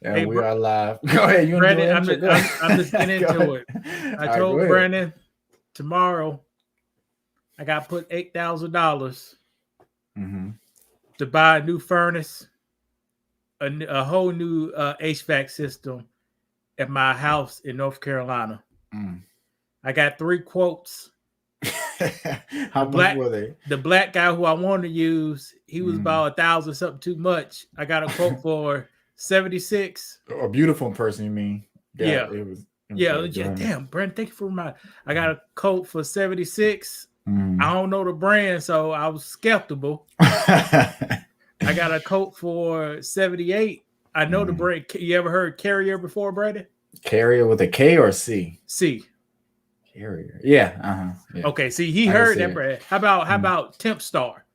And Hey, we are live. Go ahead. You want to do Brandon, an I'm intro? just, Go I'm just ahead. getting Go into ahead. it. All I right, go told ahead. Brandon tomorrow I got to put $8,000 Mm-hmm. to buy a new furnace, a whole new HVAC system at my house in North Carolina. Mm. I got 3 quotes. How The much black were they? the black guy who I wanted to use, he was Mm. about 1,000 something too much. I got a quote for 76. A beautiful person, you mean? Yeah, Yeah. it was. Yeah, Okay, go ahead. damn, Brandon, thank you for my. I got a quote for 76. I Mm. don't know the brand, so I was skeptical. I got a coat for 78. I know the Mm. brand. You ever heard Carrier before, Brandon? Carrier with a K or C? See. Carrier. Yeah. Uh-huh. Yeah. Okay, see, he I can heard see that it. brand. How Mm. about Temp Star?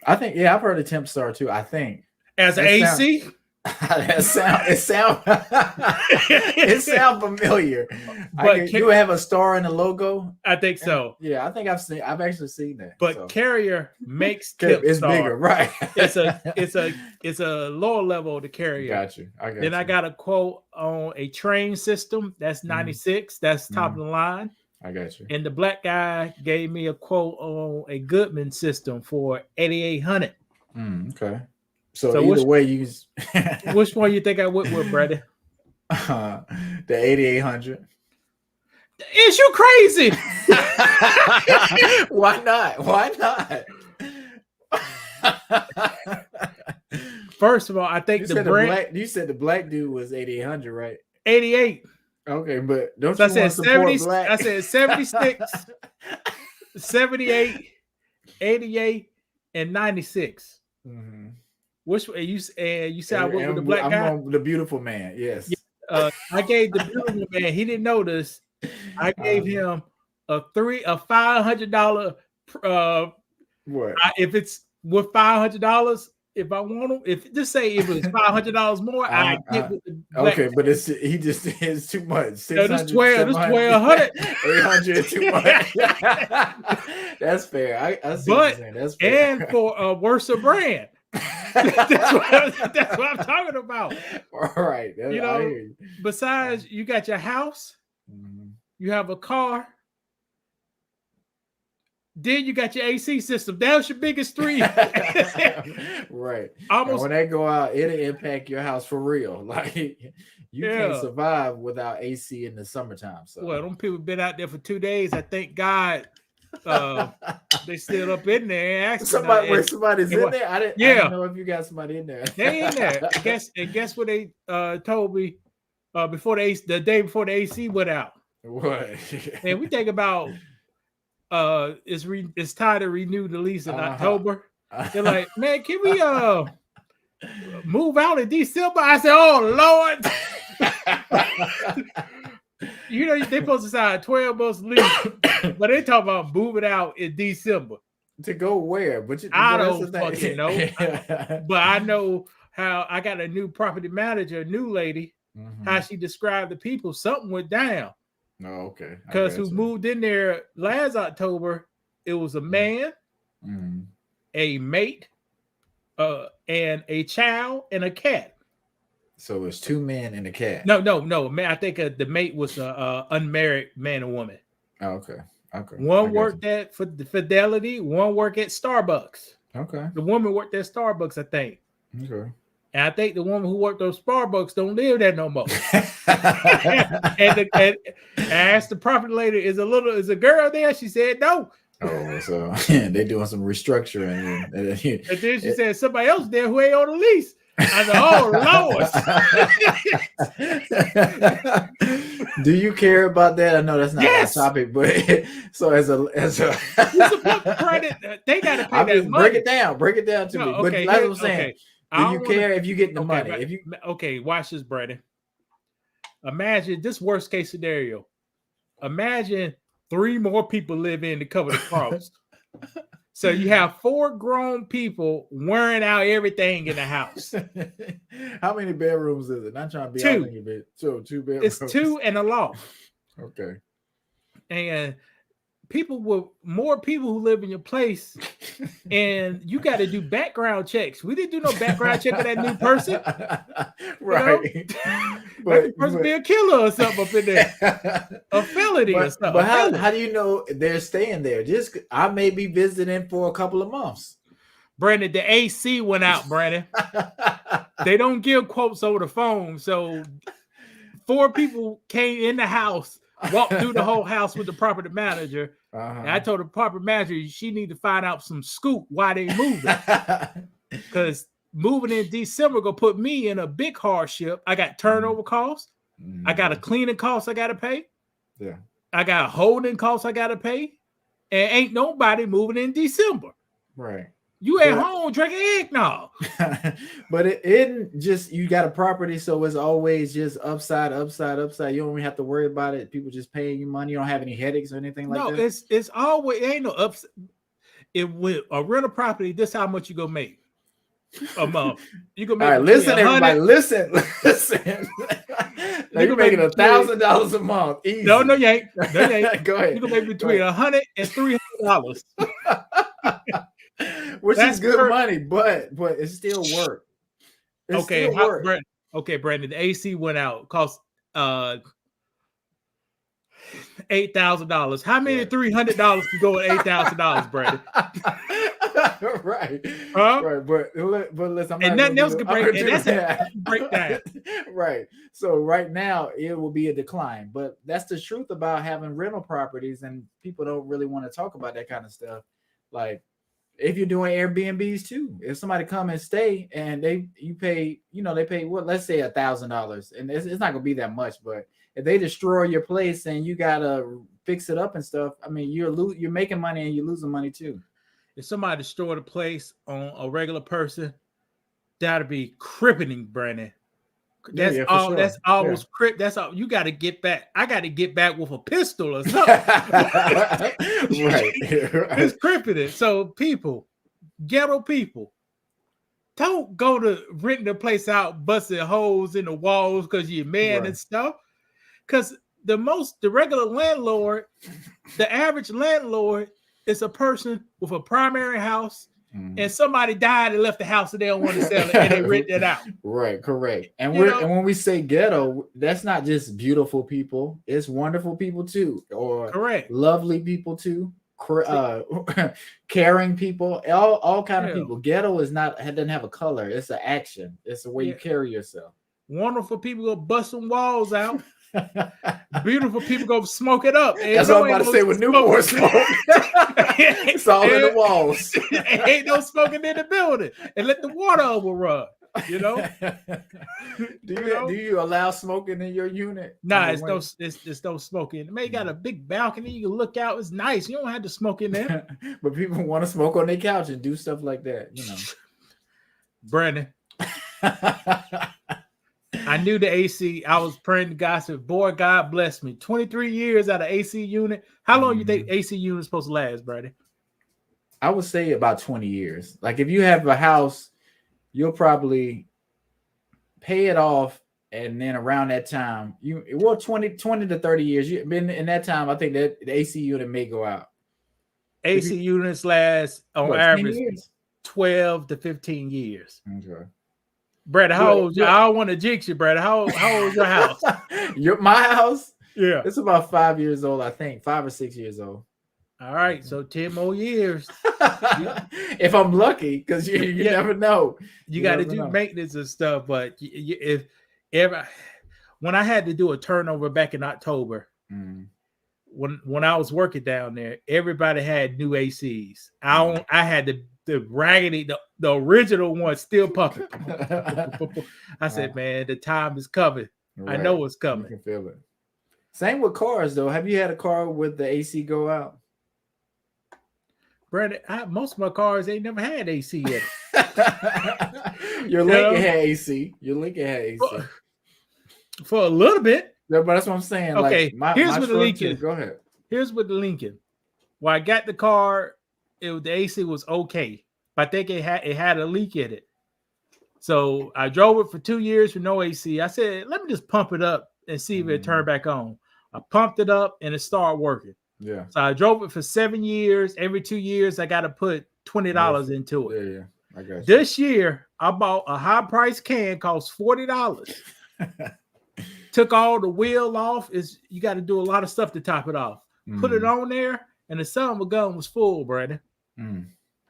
I think, yeah, I've heard of Temp Star too. I think As an that sound AC? it sound familiar. But Do it have a star in the logo? I think And so. yeah, I think I've actually seen that. But So Carrier makes okay, Temp it's bigger, Star. right? It's a lower level of the Carrier. Got you. I got Then you. I got a quote on a train system. That's 96. That's top of the line. I got you. And the black guy gave me a quote on a Goodman system for 8,800. Okay. So So either way, you which one you think I went with, brother? the 8,800. Is you crazy? Why not? Why not? First of all, I think you said the black dude was 8,800, right? 88. Okay, but don't So you want to support 70, black? I said 76, 78, 88, and 96. Mm-hmm. Which you said I went with the black guy? I'm the beautiful man. Yes. I gave the beautiful man. He didn't notice. I gave him a $500. What? If it's with $500, if I want them, if just say if it was $500 more, I get with the black okay, man. but it's too much. 600, this 1,200, 800 too much. That's fair. I see what you're saying. That's fair. And for a worse brand. that's what I'm talking about. All right. You know, besides you got your house, you have a car, then you got your AC system. That's your biggest three. Right. Almost and when they go out, it'll impact your house for real. Like you can't survive without AC in the summertime. So well, them people been out there for 2 days. I thank God they still up in there. Somebody's in there. I didn't know if you got somebody in there. They in there. Guess what they told me before the day before the AC went out. What? And we think about it's time to renew the lease in October. They're like, man, can we move out in December? I said, oh Lord. You know, they're supposed to sign a 12 months lease, but they talk about moving out in December. To go where? But I don't fucking know. But I know how I got a new property manager, a new lady, how she described the people. Something went down. Oh, okay. Because who moved in there last October, it was a man, a mate, and a child and a cat. So it's 2 men and a cat. No, man. I think the mate was a unmarried man and woman. Oh, okay. One worked at Fidelity. One worked at Starbucks. Okay. The woman worked at Starbucks, I think. Okay. And I think the woman who worked on Starbucks don't live there no more. and I asked the property lady, is a girl there? She said no. Oh, so they're doing some restructuring. And then she said somebody else there who ain't on the lease. I said, oh Lord. Do you care about that? I know that's not our topic, but so as a credit, they gotta pay that money. Break it down to me. But like I was saying, do you care if you get the money? Watch this, Brandon. Imagine this worst case scenario. Imagine 3 more people live in to cover the cost. So you have 4 grown people wearing out everything in the house. How many bedrooms is it? Not trying to be 2. All in your bed. So 2 bedrooms. It's 2 and a loft. Okay. And more people who live in your place, and you got to do background checks. We didn't do no background check of that new person, right? But the person be a killer or something up in there, a felony or something. But how do you know they're staying there? Just I may be visiting for a couple of months. Brandon, the AC went out, Brandon. They don't give quotes over the phone, so 4 people came in the house. Walked through the whole house with the property manager. And I told the property manager she need to find out some scoop why they moving. Because moving in December gonna put me in a big hardship. I got turnover costs. I got a cleaning cost I gotta pay. Yeah. I got a holding cost I gotta pay. And ain't nobody moving in December. Right. You at home drinking eggnog. But it isn't just you got a property, so it's always just upside. You don't even have to worry about it. People just paying you money. You don't have any headaches or anything like that. No, it's always it ain't no ups. It with a rental property, this how much you gonna make a month. You gonna make all right, listen, everybody, listen. Now you're making $1,000 a month. Easy. No, you ain't. Go ahead. You can make between $100 and $300. Which is good money, but it's still work. Okay, Brandon, the AC went out, cost $8,000. How many $300 can go at $8,000, Brandon? Right. Right. But listen, and nothing else can break. And that's a breakdown. Right. So right now it will be a decline, but that's the truth about having rental properties, and people don't really want to talk about that kind of stuff. Like, if you're doing Airbnbs too, if somebody come and stay and they pay what, let's say $1,000, and it's not gonna be that much, but if they destroy your place and you gotta fix it up and stuff, I mean, you're making money and you're losing money too. If somebody destroyed a place on a regular person, that'd be crippling, Brandon. That's all. Sure. That's almost crip. That's all. You got to get back. I got to get back with a pistol or something. Right. It's crippling. So people, ghetto people, don't go to renting the place out, busting holes in the walls because you're mad and stuff. Because the regular landlord, the average landlord is a person with a primary house. And somebody died and left the house and they don't want to sell it and they rent it out. Right, correct. And when we say ghetto, that's not just beautiful people, it's wonderful people too, or correct, lovely people too, caring people, all kind of people. Ghetto doesn't have a color, it's an action, it's the way you carry yourself. Wonderful people go bust some walls out. Beautiful people go smoke it up. That's what I'm about to say with Newport smoke. It's all in the walls. Ain't no smoking in the building. And let the water overrun. You know? Do you allow smoking in your unit? Nah, it's no smoking. Man, you got a big balcony. You can look out. It's nice. You don't have to smoke in there. But people want to smoke on their couch and do stuff like that. Brandon. I knew the AC. I was praying to God. I said, boy, God bless me. 23 years out of AC unit. How long you think AC unit is supposed to last, Brady? I would say about 20 years. Like, if you have a house, you'll probably pay it off. And then around that time, 20 to 30 years. In that time, I think that the AC unit may go out. AC units last on average 12 to 15 years. Okay. Brad, how old? I don't want to jinx you, Brad. How old is your house? My house? Yeah. It's about 5 years old, I think. 5 or 6 years old. All right. So 10 more years. If I'm lucky, because you never know. You got to do maintenance and stuff. But when I had to do a turnover back in October, when I was working down there, everybody had new ACs. I had the raggedy, the original one still pumping. I said, man, the time is coming. Right. I know it's coming. You can feel it. Same with cars, though. Have you had a car with the AC go out? Brandon, most of my cars ain't never had AC yet. Your Lincoln had AC. Your Lincoln had AC. For a little bit. Yeah, but that's what I'm saying. Okay, here's what the Lincoln. Go ahead. Here's what the Lincoln. When I got the car, the AC was okay, but I think it had a leak in it. So I drove it for 2 years with no AC. I said, let me just pump it up and see if it turned back on. I pumped it up and it started working. Yeah. So I drove it for 7 years. Every 2 years, I got to put $20 into it. Yeah. I got you. This year, I bought a high price can, cost $40. Took all the wheel off. You got to do a lot of stuff to top it off. Put it on there, and the summer gun was full, Brandon.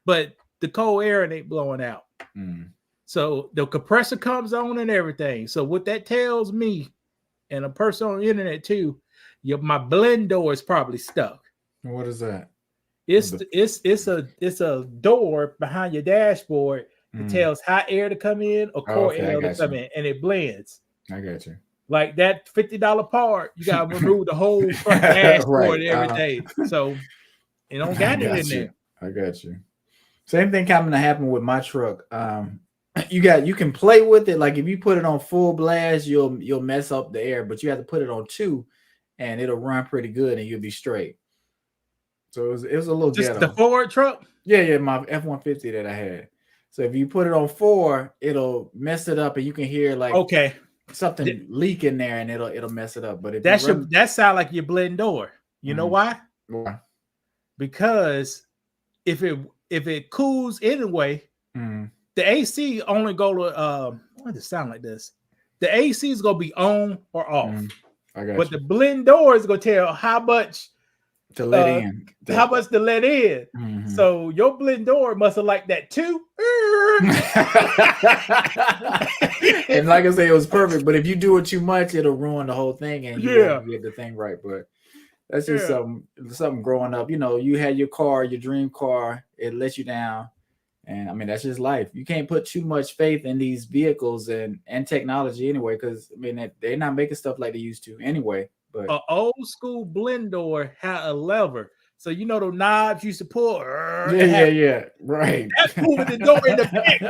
But the cold air ain't blowing out. So the compressor comes on and everything. So what that tells me, and a person on the internet too, my blend door is probably stuck. What is that? It's a door behind your dashboard that tells hot air to come in or cold air to come in, and it blends. I got you. Like that $50 part, you gotta remove the whole front dashboard and everything. So it don't got it in there. I got you. Same thing coming to happen with my truck. You can play with it. Like if you put it on full blast, you'll mess up the air, but you have to put it on 2 and it'll run pretty good and you'll be straight. So it was a little just ghetto. The Ford truck? Yeah, my F-150 that I had. So if you put it on 4, it'll mess it up and you can hear like something leak in there and it'll mess it up. But if that sound like your blend door. You know why? Why? Because if it cools anyway, the AC only go to why does it sound like this? The AC is gonna be on or off. But the blend door is gonna tell how much to let in. How much to let in. So your blend door must have liked that too. And like I say, it was perfect. But if you do it too much, it'll ruin the whole thing and you won't get the thing right. But that's just something growing up. You know, you had your car, your dream car, it let you down. And I mean, that's just life. You can't put too much faith in these vehicles and technology anyway, because I mean, they're not making stuff like they used to anyway. But an old school blend door had a lever. So you know the knobs used to pull. Yeah. Right. That's moving the door in the back.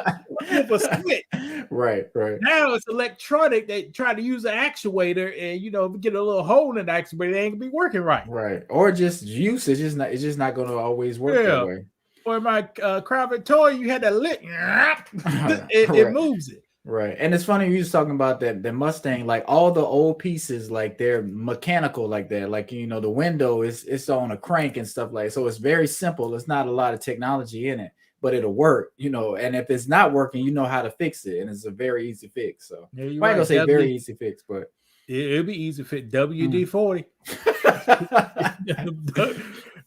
Move a split. Right. Now it's electronic. They try to use an actuator, and get a little hole in the actuator, it ain't gonna be working right. Right. Or just use it's just not gonna always work that way. Or my Crown Victoria, you had that lit. It moves it. Right. And it's funny you was talking about that the Mustang, like all the old pieces, like they're mechanical like that. Like, the window it's on a crank and stuff like that. So it's very simple. It's not a lot of technology in it, but it'll work, and if it's not working, you know how to fix it. And it's a very easy fix. So I ain't gonna say very easy fix, but it'll be easy to fit. WD-40.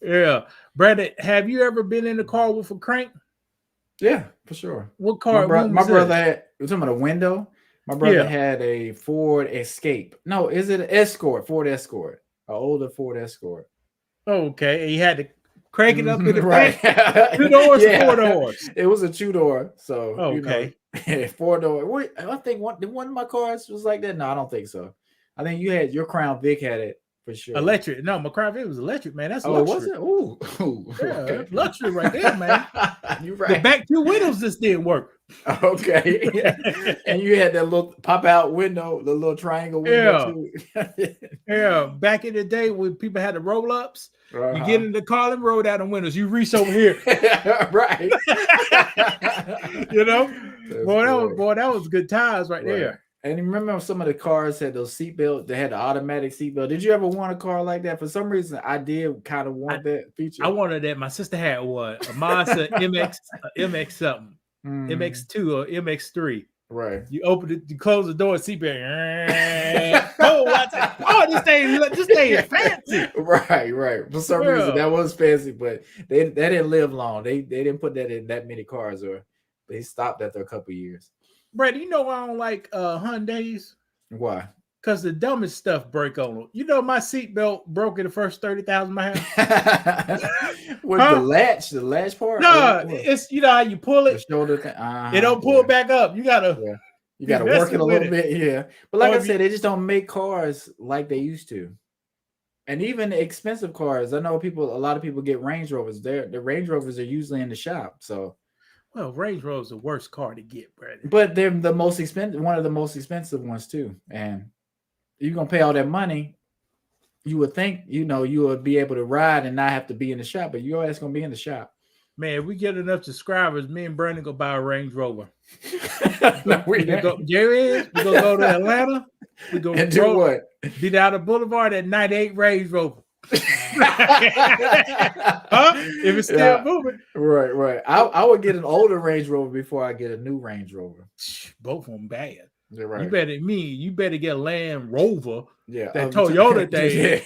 Yeah. Brandon, have you ever been in a car with a crank? Yeah, for sure. What car? My brother had, you're talking about a window? My brother had a Ford Escape. No, is it an Escort? Ford Escort. An older Ford Escort. Okay. And you had to crank it up in the back. 2 doors or 4 doors? It was a 2-door. So, okay. 4-door. Wait, I think one of my cars was like that. No, I don't think so. I think your Crown Vic had it. For sure. Electric. No, my Crown Vic was electric, man. That's luxury. Was it? Ooh. Yeah, that's luxury right there, man. You're right. The back 2 windows just didn't work. Okay. And you had that little pop-out window, the little triangle window too. Yeah. Back in the day when people had the roll-ups, you get in the car and roll down the windows. You reach over here. Right. That was good times right there. And remember some of the cars had those seatbelts. They had the automatic seatbelt. Did you ever want a car like that? For some reason, I did kind of want that feature. I wanted that. My sister had one. A Mazda MX something. MX2 or MX3. Right. You open it, you close the door, seatbelt. This thing is fancy. Right. For some reason, that was fancy, but they didn't live long. They didn't put that in that many cars, or they stopped after a couple of years. Brad, I don't like Hyundais. Why? Because the dumbest stuff break on them. My seatbelt broke in the first 30,000 miles. With the latch part? No, it's how you pull it. The shoulder thing. It don't pull back up. You gotta work it a little bit. Yeah. But like I said, they just don't make cars like they used to. And even expensive cars, I know a lot of people get Range Rovers. The Range Rovers are usually in the shop. So well, Range Rover is the worst car to get, Brandon. But they're the most expensive, one of the most expensive ones too. And you're gonna pay all that money. You would think, you would be able to ride and not have to be in the shop, but your ass gonna be in the shop. Man, if we get enough subscribers, me and Brandon go buy a Range Rover. No, we gonna go to Atlanta. We go and do what? Be down the boulevard at 98 Range Rover. Huh? If it's still moving. Right. I would get an older Range Rover before I get a new Range Rover. Both of them bad. You're right. You better get a Land Rover. Yeah. That Toyota thing.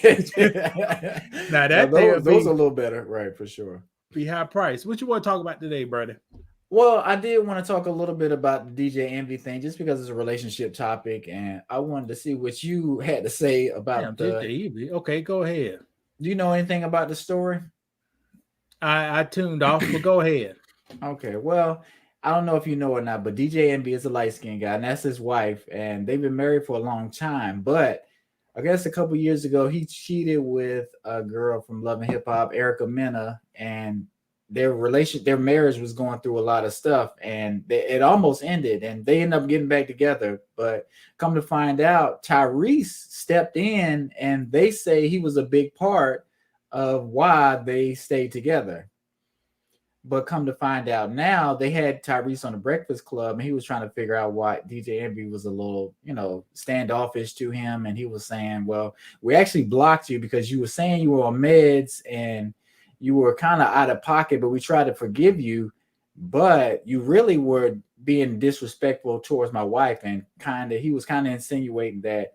Now that those are a little better, right? For sure. Be high price. What you want to talk about today, brother? Well, I did want to talk a little bit about the DJ Envy thing, just because it's a relationship topic, and I wanted to see what you had to say about DJ Envy. Okay, go ahead. Do you know anything about the story? I tuned off, but go ahead. Okay, well, I don't know if you know or not, but DJ Envy is a light-skinned guy, and that's his wife, and they've been married for a long time. But I guess a couple years ago, he cheated with a girl from Love and Hip Hop, Erica Mena, and their marriage was going through a lot of stuff, and it almost ended, and they ended up getting back together. But come to find out, Tyrese stepped in, and they say he was a big part of why they stayed together. But come to find out now, they had Tyrese on the Breakfast Club, and he was trying to figure out why DJ Envy was a little, standoffish to him. And he was saying, well, we actually blocked you because you were saying you were on meds and you were kind of out of pocket, but we tried to forgive you. But you really were being disrespectful towards my wife. And he was kind of insinuating that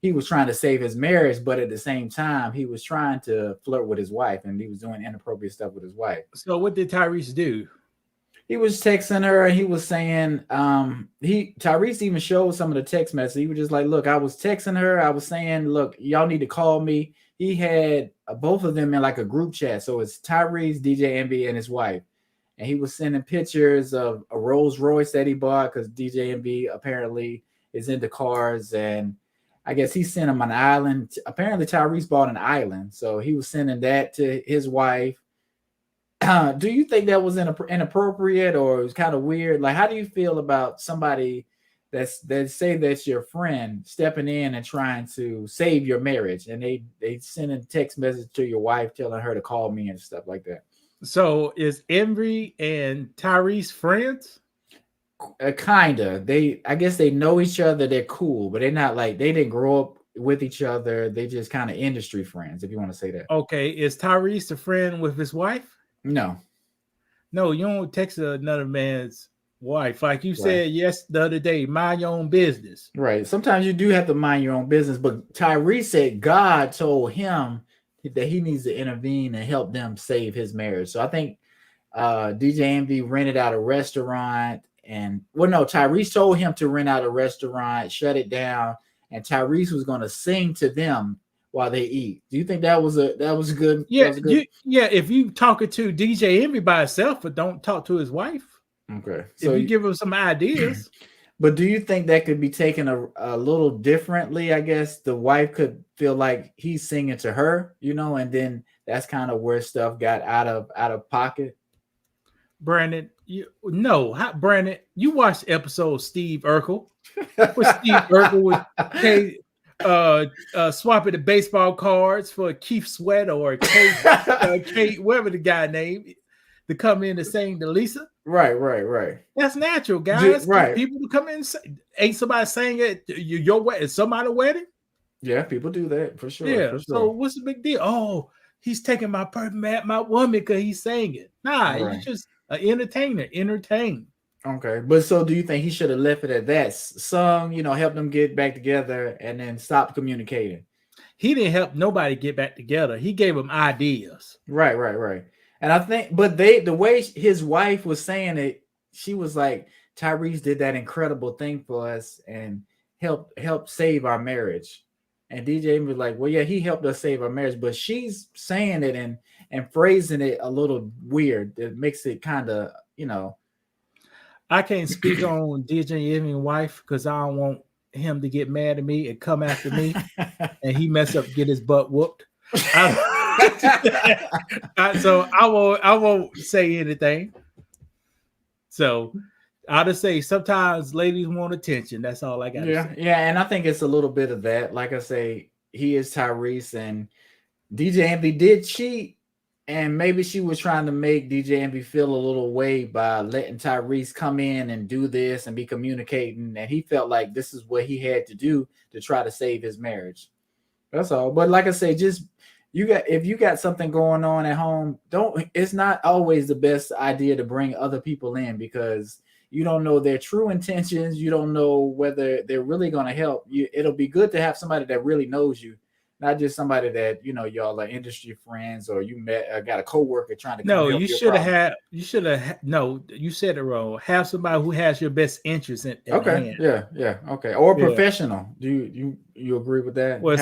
he was trying to save his marriage, but at the same time, he was trying to flirt with his wife, and he was doing inappropriate stuff with his wife. So what did Tyrese do? He was texting her, and he was saying, Tyrese even showed some of the text messages. He was just like, look, I was texting her. I was saying, look, y'all need to call me. He had both of them in like a group chat. So it's Tyrese, DJ Envy, and his wife. And he was sending pictures of a Rolls Royce that he bought because DJ Envy apparently is into cars, and I guess he sent him an island. Apparently, Tyrese bought an island, so he was sending that to his wife. Do you think that was inappropriate, or it was kind of weird? Like, how do you feel about somebody that say that's your friend stepping in and trying to save your marriage, and they send a text message to your wife telling her to call me and stuff like that? So is Envy and Tyrese friends? Kinda. I guess they know each other. They're cool, but they're not like, they didn't grow up with each other. They just kind of industry friends, if you want to say that. Okay, is Tyrese a friend with his wife? No, you don't text another man's wife like you said the other day. Mind your own business. Right. Sometimes you do have to mind your own business, but Tyrese said God told him that he needs to intervene and help them save his marriage. So I think DJ Envy rented out a restaurant. And Tyrese told him to rent out a restaurant, shut it down, and Tyrese was going to sing to them while they eat. Do you think that was good? Yeah, if you talking to DJ Envy by himself, but don't talk to his wife. Okay, so if you give him some ideas. But do you think that could be taken a little differently? I guess the wife could feel like he's singing to her, and then that's kind of where stuff got out of pocket. Brandon, Brandon, you watched the episode of Steve Urkel. Where Steve Urkel was swapping the baseball cards for Keith Sweat or Kate, whatever the guy named, to come in and sing to Lisa. Right. That's natural, guys. Right. People to come in and say, ain't somebody saying it your wedding, somebody's wedding? Yeah, people do that for sure. Yeah. For sure. So what's the big deal? Oh, he's taking my woman because he's saying it. Nah, he's just an entertainer. Entertain. Okay, but so do you think he should have left it at that? Sung, help them get back together and then stop communicating? He didn't help nobody get back together. He gave them ideas. Right. And I think, but the way his wife was saying it, she was like, Tyrese did that incredible thing for us and helped save our marriage. And DJ was like, well, yeah, he helped us save our marriage, but she's saying it and phrasing it a little weird. It makes it kind of, I can't speak on DJ Envy's wife because I don't want him to get mad at me and come after me and he mess up, get his butt whooped. So I won't say anything. So I'll just say sometimes ladies want attention. That's all I got to say. Yeah, and I think it's a little bit of that. Like I say, he is Tyrese, and DJ Envy did cheat, and maybe she was trying to make DJ Envy feel a little way by letting Tyrese come in and do this and be communicating, and he felt like this is what he had to do to try to save his marriage. That's all. But like I say, just if you got something going on at home, it's not always the best idea to bring other people in, because you don't know their true intentions. You don't know whether they're really going to help you. It'll be good to have somebody that really knows you, not just somebody that, y'all are industry friends, or you got a coworker trying to come No, help you your should have problem. had. You should have. No, you said it wrong. Have somebody who has your best interest in Okay. hand. Yeah. Okay. Or Yeah. professional. Do you agree with that? Well,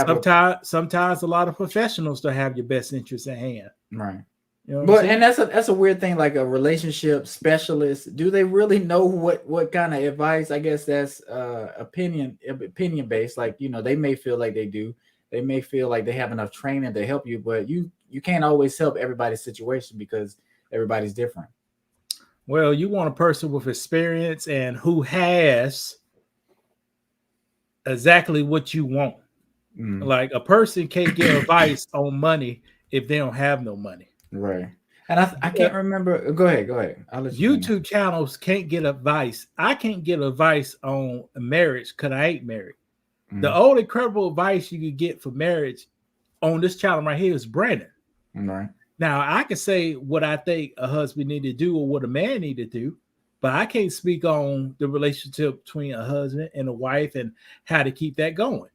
sometimes a lot of professionals don't have your best interest in hand. Right. You know what But I'm saying? that's a weird thing. Like a relationship specialist, do they really know what kind of advice? I guess that's opinion based. Like, they may feel like they do. They may feel like they have enough training to help you, but you can't always help everybody's situation because everybody's different. Well, you want a person with experience and who has exactly what you want. Like a person can't give advice on money if they don't have no money. Right. And I can't remember. Go ahead. I'll let you YouTube channels can't get advice. I can't get advice on marriage because I ain't married. The only credible advice you could get for marriage on this channel right here is Brandon. Right. Now, I can say what I think a husband need to do or what a man need to do, but I can't speak on the relationship between a husband and a wife and how to keep that going.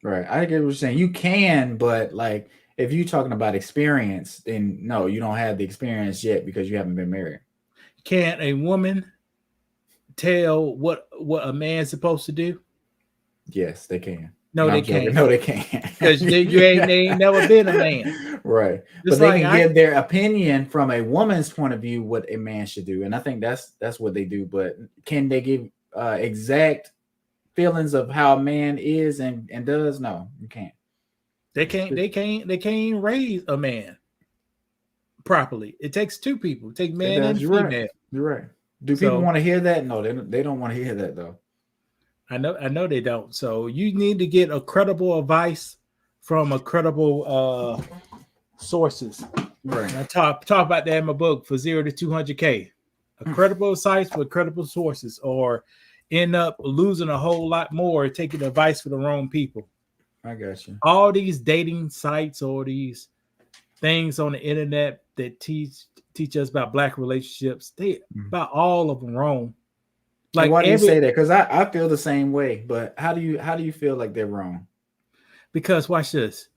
Right. I get what you're saying. You can, but like if you're talking about experience, then no, you don't have the experience yet because you haven't been married. Can a woman tell what a man's supposed to do? Yes, they can. No, they can't. No, they can't. Because they ain't never been a man. Right. Just but they can give their opinion from a woman's point of view what a man should do. And I think that's what they do. But can they give exact feelings of how a man is and does? No, you can't. They can't raise a man properly. It takes two people. It takes man and female. Right. You're right. Do people want to hear that? No, they don't want to hear that though. I know they don't. So you need to get a credible advice from a credible sources. Right. I talk about that in my book, For 0 to 200K. A credible site with credible sources, or end up losing a whole lot more taking advice for the wrong people. I got you. All these dating sites or these things on the internet that teach us about black relationships, they about all of them wrong. Like, why do you say that? Because I feel the same way. But how do you feel like they're wrong? Because watch this.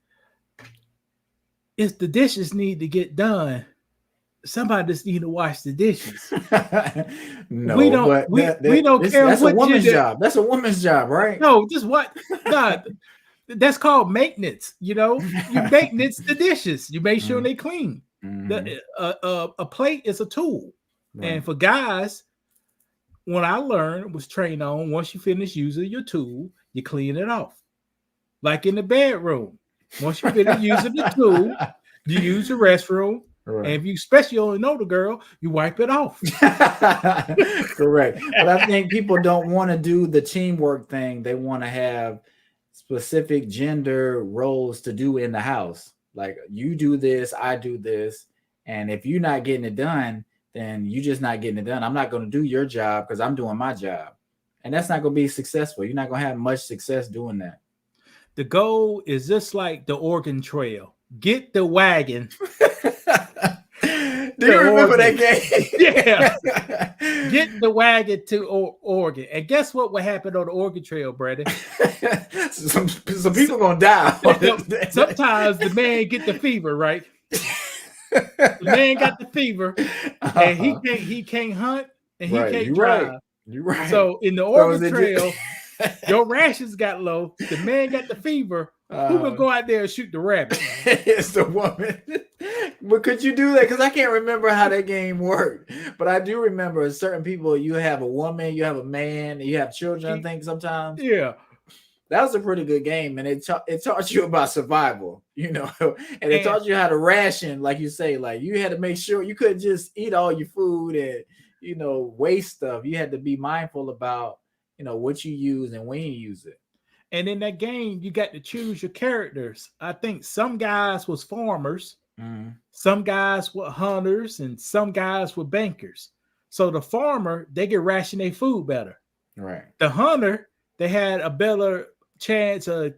If the dishes need to get done, somebody just need to wash the dishes. No, we don't. We don't care. That's a woman's job. That's a woman's job, right? No, just what? God, that's called maintenance. You maintenance the dishes. You make sure they clean. A plate is a tool, right. And for guys, when I learned was trained on, once you finish using your tool, you clean it off. Like in the bedroom, once you finish using the tool, you use the restroom. Right. And if you especially only know the girl, you wipe it off. Correct. But I think people don't want to do the teamwork thing. They want to have specific gender roles to do in the house. Like you do this, I do this. And if you're not getting it done, then you're just not getting it done. I'm not going to do your job because I'm doing my job. And that's not going to be successful. You're not going to have much success doing that. The goal is just like the Oregon Trail. Get the wagon. Do you remember that game? Yeah. Get the wagon to Oregon. And guess what would happen on the Oregon Trail, Brandon? some people going to die. Sometimes the man get the fever, right? The man got the fever, and he can't hunt and he can't drive. Right. You're right. So in the Oregon Trail, your rations got low. The man got the fever. Who will go out there and shoot the rabbit? It's the woman. But could you do that? Because I can't remember how that game worked. But I do remember certain people. You have a woman, you have a man, you have children. I think sometimes. Yeah. That was a pretty good game, and it taught you about survival, and it taught you how to ration, like you say, like you had to make sure you couldn't just eat all your food and waste stuff. You had to be mindful about what you use and when you use it. And in that game, you got to choose your characters. I think some guys was farmers, some guys were hunters, and some guys were bankers. So the farmer, they get ration their food better. Right. The hunter, they had a better chance of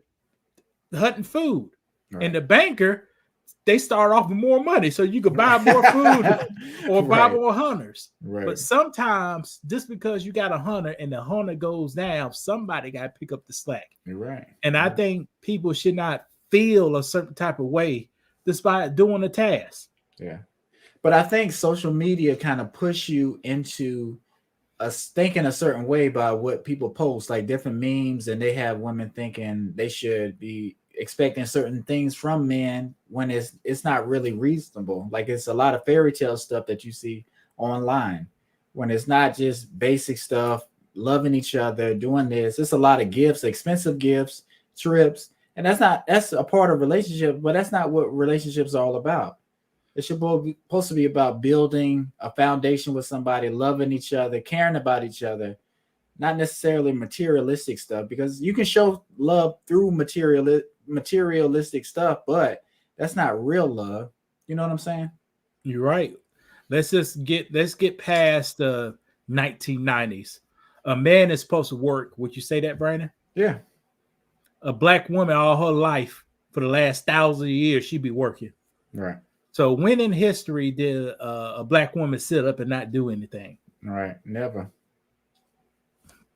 hunting food. Right. And the banker, they start off with more money, so you could buy more food or buy more hunters. Right. But sometimes, just because you got a hunter and the hunter goes down, somebody got to pick up the slack. You're right. And I think people should not feel a certain type of way despite doing the task. Yeah. But I think social media kind of push you into thinking a certain way about what people post, like different memes, and they have women thinking they should be expecting certain things from men when it's not really reasonable. Like it's a lot of fairy tale stuff that you see online when it's not just basic stuff, loving each other, doing this. It's a lot of gifts, expensive gifts, trips, and that's a part of relationship, but that's not what relationships are all about. It's supposed to be about building a foundation with somebody, loving each other, caring about each other, not necessarily materialistic stuff, because you can show love through materialistic stuff, but that's not real love. You know what I'm saying? You're right. Let's get past the 1990s. A man is supposed to work. Would you say that, Brandon? Yeah. A black woman all her life for the last 1,000 years, she be working. Right. So when in history did a black woman sit up and not do anything? Right. Never.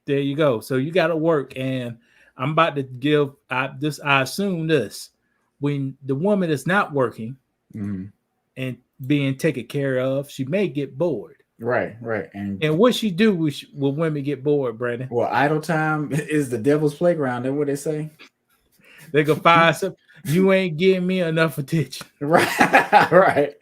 There you go. So you got to work. And I'm about to give I assume this. When the woman is not working and being taken care of, she may get bored. Right. And what she do will women get bored, Brandon? Well, idle time is the devil's playground. That's what they say. They go find some. You ain't giving me enough attention. Right.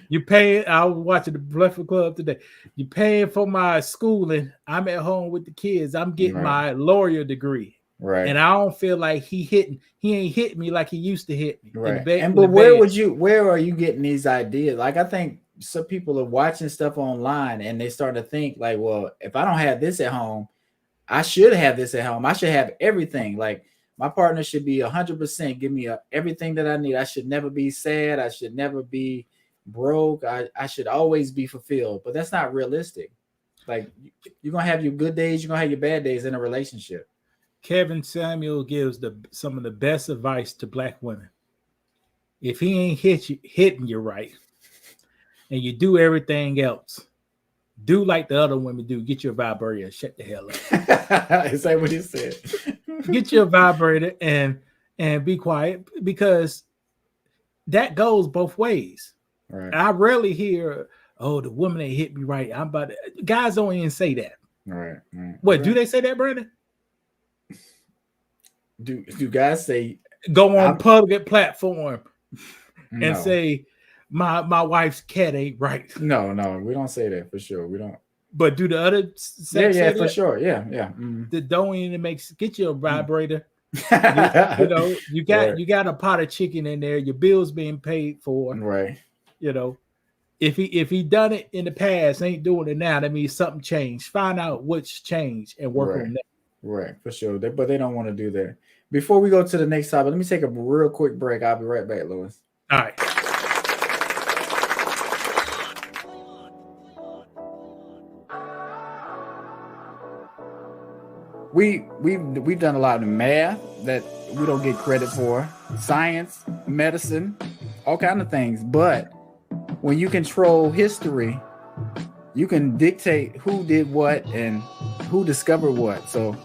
You paying. I was watching the Breakfast Club today. You paying for my schooling. I'm at home with the kids. I'm getting my lawyer degree. Right. And I don't feel like he ain't hitting me like he used to hit me. Right. But where are you getting these ideas? Like, I think some people are watching stuff online and they start to think like, well, if I don't have this at home, I should have this at home. I should have everything. Like, my partner should be 100%. Give me everything that I need. I should never be sad. I should never be broke. I should always be fulfilled. But that's not realistic. Like, you're going to have your good days. You're going to have your bad days in a relationship. Kevin Samuel gives some of the best advice to black women. If he ain't hitting you right and you do everything else, do like the other women do. Get your vibrator and shut the hell up. Is that what he said? Get your vibrator and be quiet, because that goes both ways. Right. I rarely hear, "Oh, the woman ain't hit me right." Guys don't even say that. Right. What do they say that, Brandon? Do guys say go on public platform and say my wife's cat ain't right? No, we don't say that for sure. We don't. But do the other sex say for sure. Yeah. The don't even get you a vibrator. You got a pot of chicken in there. Your bill's being paid for. Right. If he done it in the past, ain't doing it now, that means something changed. Find out what's changed and work on that. Right, for sure. But they don't want to do that. Before we go to the next topic, let me take a real quick break. I'll be right back, Lewis. All right. We've done a lot of math that we don't get credit for, science, medicine, all kind of things. But when you control history, you can dictate who did what and who discovered what. So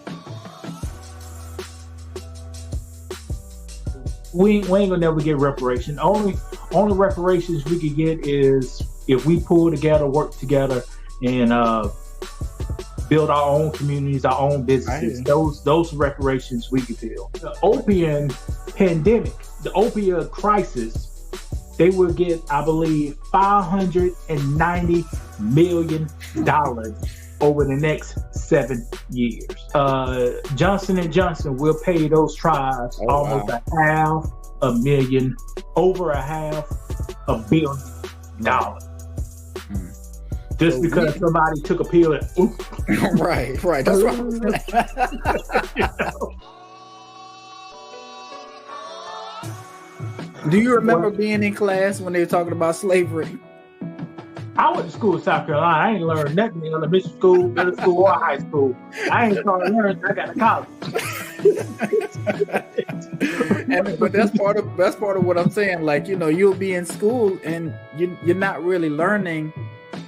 we ain't gonna never get reparation. Only reparations we could get is if we pull together, work together, and build our own communities, our own businesses. Those reparations we could feel. The opium pandemic, the opioid crisis, they will get, I believe, $590 million over the next 7 years. Johnson & Johnson will pay those tribes over $500 million. Just because somebody took a pill and right. That's right. Do you remember being in class when they were talking about slavery? I went to school in South Carolina. I ain't learned nothing in elementary school, middle school, or high school. I ain't started learning until I got to college. But that's part of what I'm saying. Like, you know, you'll be in school and you're not really learning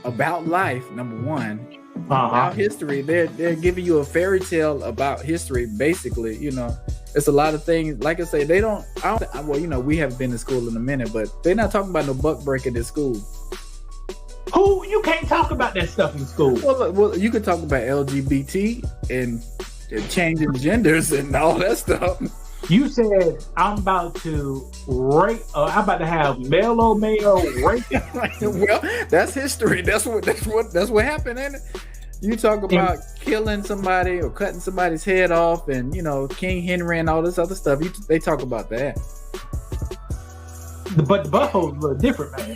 about life. Number one, about history. They're giving you a fairy tale about history. Basically, you know, it's a lot of things. Like I say, well, you know, we haven't been to school in a minute, but they're not talking about no buck breaking at school. Who you can't talk about that stuff in school? Well, you could talk about LGBT and changing genders and all that stuff. You said I'm about to rape. I'm about to have male on male rape. Well, that's history. That's what happened, ain't it? You talk about killing somebody or cutting somebody's head off, and you know, King Henry and all this other stuff. They talk about that. But the butthole's a little different, man.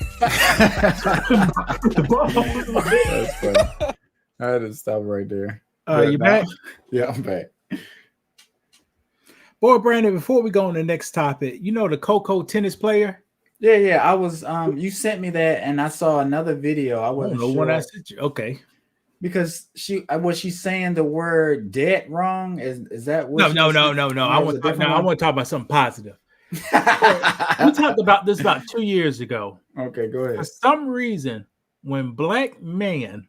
The butthole's a little different. That's funny. I had to stop right there. You back? Yeah, I'm back. Boy, Brandon, before we go on the next topic, you know the Coco tennis player? Yeah. I was you sent me that and I saw another video. I wasn't sure. When I sent you. Okay. Because was she saying the word debt wrong? Is that what No. I want to talk about something positive. We talked about this about 2 years ago. Okay, go ahead. For some reason, when black men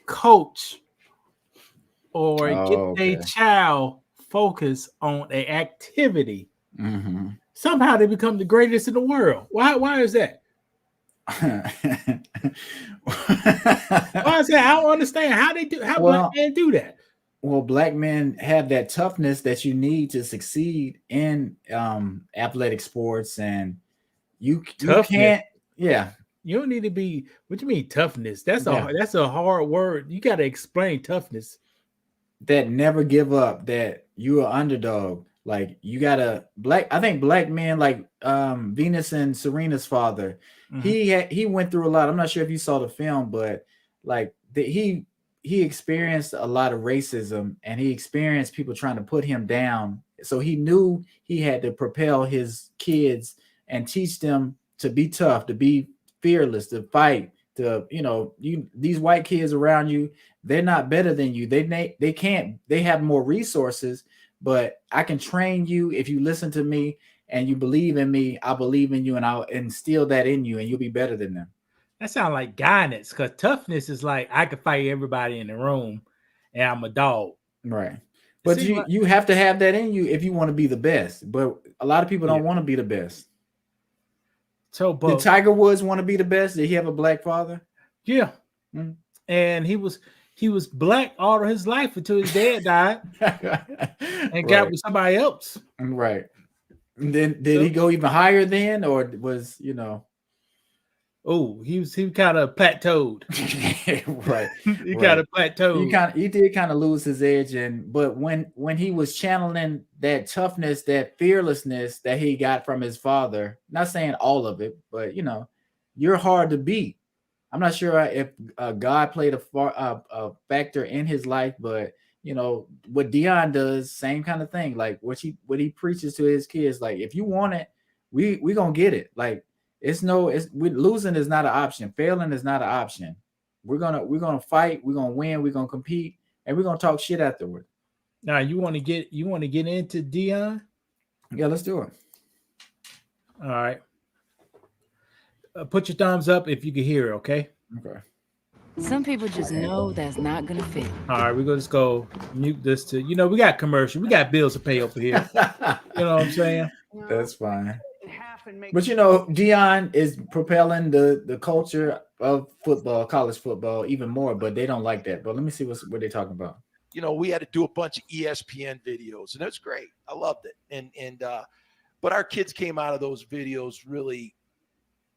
coach or get their child focus on an activity, somehow they become the greatest in the world. Why is that? Why is that? I don't understand how black men do that. Well, black men have that toughness that you need to succeed in athletic sports, and you can't. Yeah, you don't need to be. What do you mean toughness? That's a hard word. You got to explain toughness. That never give up. That you're an underdog. Like you gotta I think black men like Venus and Serena's father. He went through a lot. I'm not sure if you saw the film, but like he experienced a lot of racism and he experienced people trying to put him down. So he knew he had to propel his kids and teach them to be tough, to be fearless, to fight, to, you know, these white kids around you, they're not better than you. They have more resources, but I can train you if you listen to me and you believe in me. I believe in you and I'll instill that in you and you'll be better than them. That sounds like guyness, because toughness is like I can fight everybody in the room and I'm a dog. Right. But you have to have that in you if you want to be the best. But a lot of people don't want to be the best. So did Tiger Woods want to be the best? Did he have a black father? Yeah. Mm-hmm. And he was black all of his life until his dad died and got with somebody else. Right. And then did he go even higher then, or was, you know? Oh, he kind of plateaued. Right. He kind of plateaued. He did kind of lose his edge, but when he was channeling that toughness, that fearlessness that he got from his father, not saying all of it, but you know, you're hard to beat. I'm not sure if God played a factor in his life, but you know what Deion does, same kind of thing. Like what he preaches to his kids, like if you want it, we gonna get it. Like losing is not an option. Failing is not an option. We're gonna fight. We're gonna win. We're gonna compete, and we're gonna talk shit afterward. Now you want to get into Deion? Yeah, let's do it. All right. Put your thumbs up if you can hear it. Okay. Okay. Some people just know that's not gonna fit. All right, we're gonna just go mute this to. You know, we got commercial. We got bills to pay over here. You know what I'm saying? That's fine. But you know, Deion is propelling the culture of football, college football, even more. But they don't like that. But let me see what they're talking about. You know, we had to do a bunch of ESPN videos, and it was great. I loved it. But our kids came out of those videos really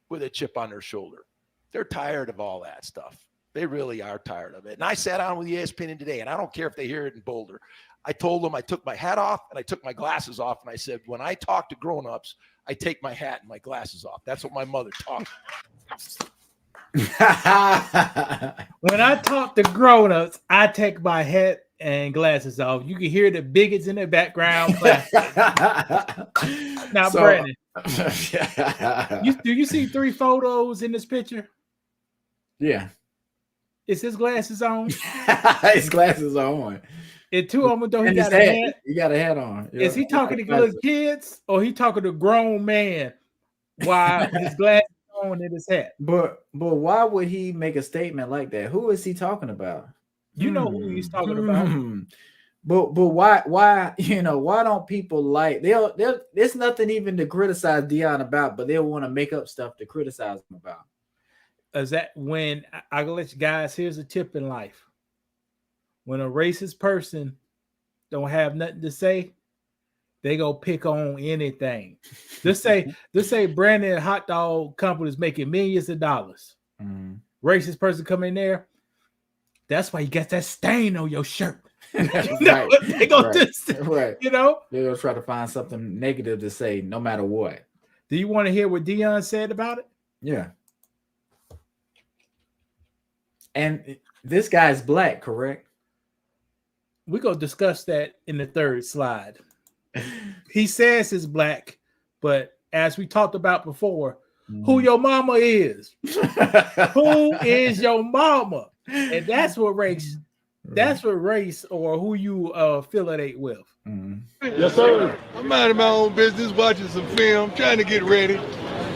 with a chip on their shoulder. They're tired of all that stuff. They really are tired of it. And I sat down with ESPN today, and I don't care if they hear it in Boulder. I told them I took my hat off and I took my glasses off, and I said, when I talk to grown-ups, I take my hat and my glasses off. That's what my mother taught me. When I talk to grown-ups, I take my hat and glasses off. You can hear the bigots in the background. Now, Brandon, do you see 3 photos in this picture? Yeah. Is his glasses on? His glasses are on. And two of them, though, he And got his a hat. hat. He got a hat on. Is he talking to little kids or he talking to grown man while his glasses on in his hat? But why would he make a statement like that? Who is he talking about? You know who he's talking about. But why why don't people like they'll there's nothing even to criticize Deion about, but they'll want to make up stuff to criticize him about. Is that when I go let you guys, here's a tip in life. When a racist person don't have nothing to say, they go pick on anything. Let's say Brandon Hot Dog Company is making millions of dollars. Racist person come in there. That's why you got that stain on your shirt. Right. They go right. You know, they're gonna try to find something negative to say no matter what. Do you want to hear what Deion said about it? Yeah. And this guy's black, correct? We're gonna discuss that in the third slide. He says he's black, but as we talked about before, who your mama is. Who is your mama? And that's what race. That's what race or who you affiliate with. Yes, sir. I'm minding my own business, watching some film, trying to get ready,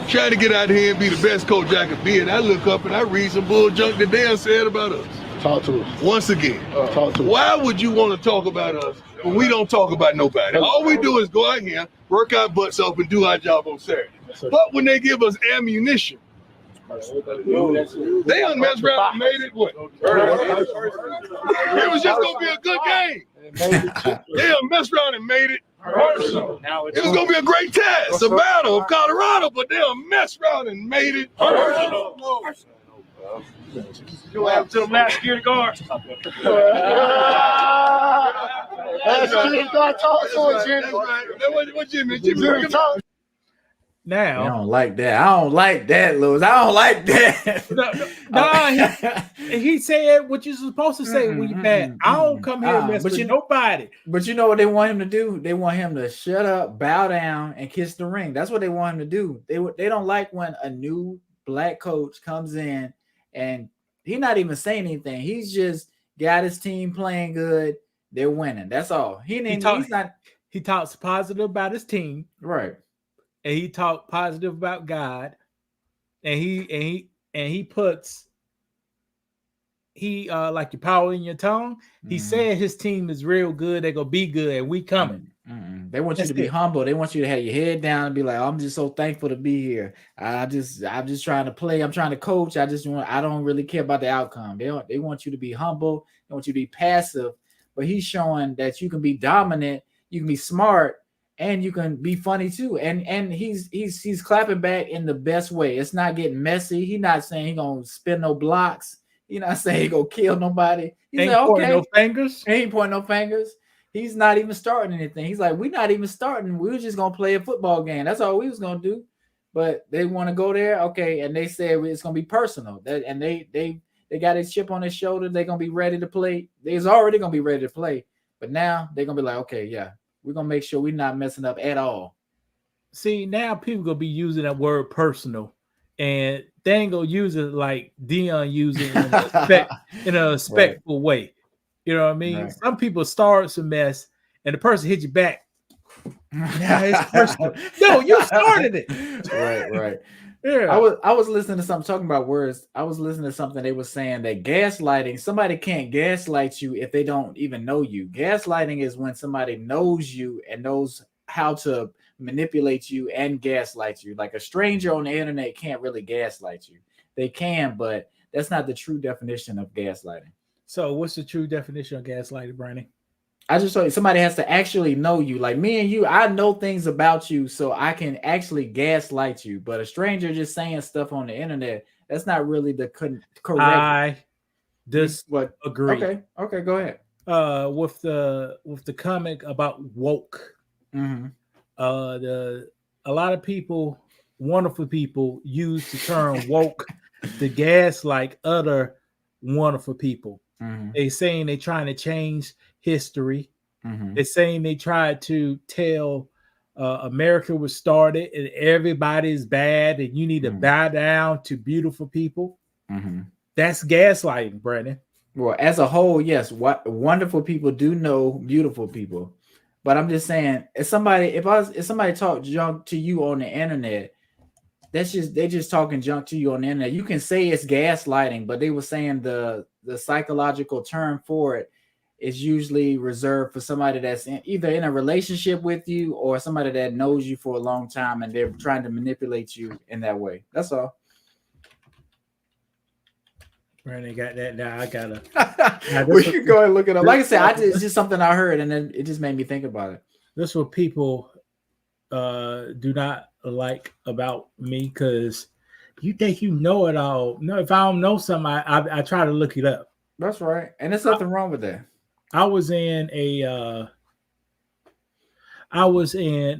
trying to get out here and be the best coach I could be. And I look up and I read some bull junk that Dan said about us. Talk to us. Once again, talk to us. Why would you want to talk about us when we don't talk about nobody? All we do is go out here, work our butts off, and do our job on Saturday. But when they give us ammunition, they done messed around and made it what? It was just gonna be a good game. They done messed around and made it personal. It was gonna be a great test, a battle of Colorado, but they done messed around and made it personal. You have to the last security guard. Security guard talk to us, Jimmy. What Jimmy talk? Now, I don't like that. I don't like that, Lewis. I don't like that. He said what you're supposed to say when you're mad. I don't come here and mess with nobody. But you know what they want him to do? They want him to shut up, bow down, and kiss the ring. That's what they want him to do. They don't like when a new black coach comes in and he's not even saying anything. He's just got his team playing good. They're winning. That's all. He talks positive about his team. Right. And he talked positive about God, and he puts like your power in your tongue. He said his team is real good. They're gonna be good, and we coming. They want you to be humble. They want you to have your head down and be like, I'm just so thankful to be here. I'm just trying to play. I'm trying to coach. I don't really care about the outcome. They want you to be humble. They want you to be passive. But he's showing that you can be dominant. You can be smart. And you can be funny too. And he's clapping back in the best way. It's not getting messy. He's not saying he's gonna spin no blocks. He's not saying he's gonna kill nobody. He's ain't like, pointing no fingers. He ain't pointing no fingers. He's not even starting anything. He's like, we're not even starting. We were just gonna play a football game. That's all we was gonna do. But they want to go there, okay. And they said it's gonna be personal. And they got a chip on their shoulder. They're gonna be ready to play. They's already gonna be ready to play. But now they're gonna be like, okay, yeah. We're going to make sure we're not messing up at all. See, now people going to be using that word personal, and they ain't going to use it like Deion used it in a respectful way. You know what I mean? Right. Some people start some mess, and the person hit you back. Now it's personal. No, you started it. Right. Yeah. I was listening to something talking about words. I was listening to something they were saying that gaslighting, somebody can't gaslight you if they don't even know you. Gaslighting is when somebody knows you and knows how to manipulate you and gaslight you. Like a stranger on the internet can't really gaslight you. They can, but that's not the true definition of gaslighting. So what's the true definition of gaslighting, Brandon? I just told you somebody has to actually know you. Like me and you, I know things about you, so I can actually gaslight you. But a stranger just saying stuff on the internet, that's not really the correct. I agree. Okay, go ahead. With the comment about woke, a lot of people, wonderful people, use the term woke to gaslight other wonderful people. They saying they trying to change history. They're saying they tried to tell America was started and everybody's bad and you need to bow down to beautiful people. That's gaslighting, Brandon. Well, as a whole, yes, what wonderful people do know beautiful people. But I'm just saying, if somebody talk junk to you on the internet, they just talking junk to you on the internet. You can say it's gaslighting, but they were saying the psychological term for it is usually reserved for somebody that's either in a relationship with you or somebody that knows you for a long time and they're trying to manipulate you in that way. That's all. Brandon got that. Now I gotta. We can go and look it up. Like I said, it's just something I heard, and then it just made me think about it. This is what people do not like about me, because you think you know it all. No, if I don't know something, I try to look it up. That's right, and there's nothing wrong with that. I was in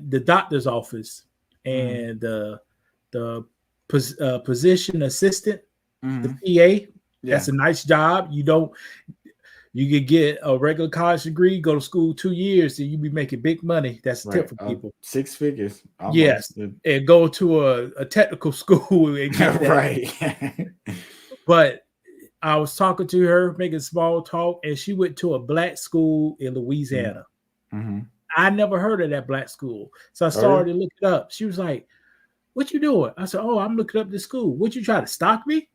the doctor's office, and the position assistant, the PA. That's a nice job. You could get a regular college degree, go to school 2 years, and you be making big money. That's a tip for people. 6 figures. Almost. Yes. And go to a technical school and get that. Right. But I was talking to her, making small talk, and she went to a black school in Louisiana. Mm-hmm. I never heard of that black school. So I started to look it up. She was like, "What you doing?" I said, "Oh, I'm looking up this school. What, you try to stalk me?"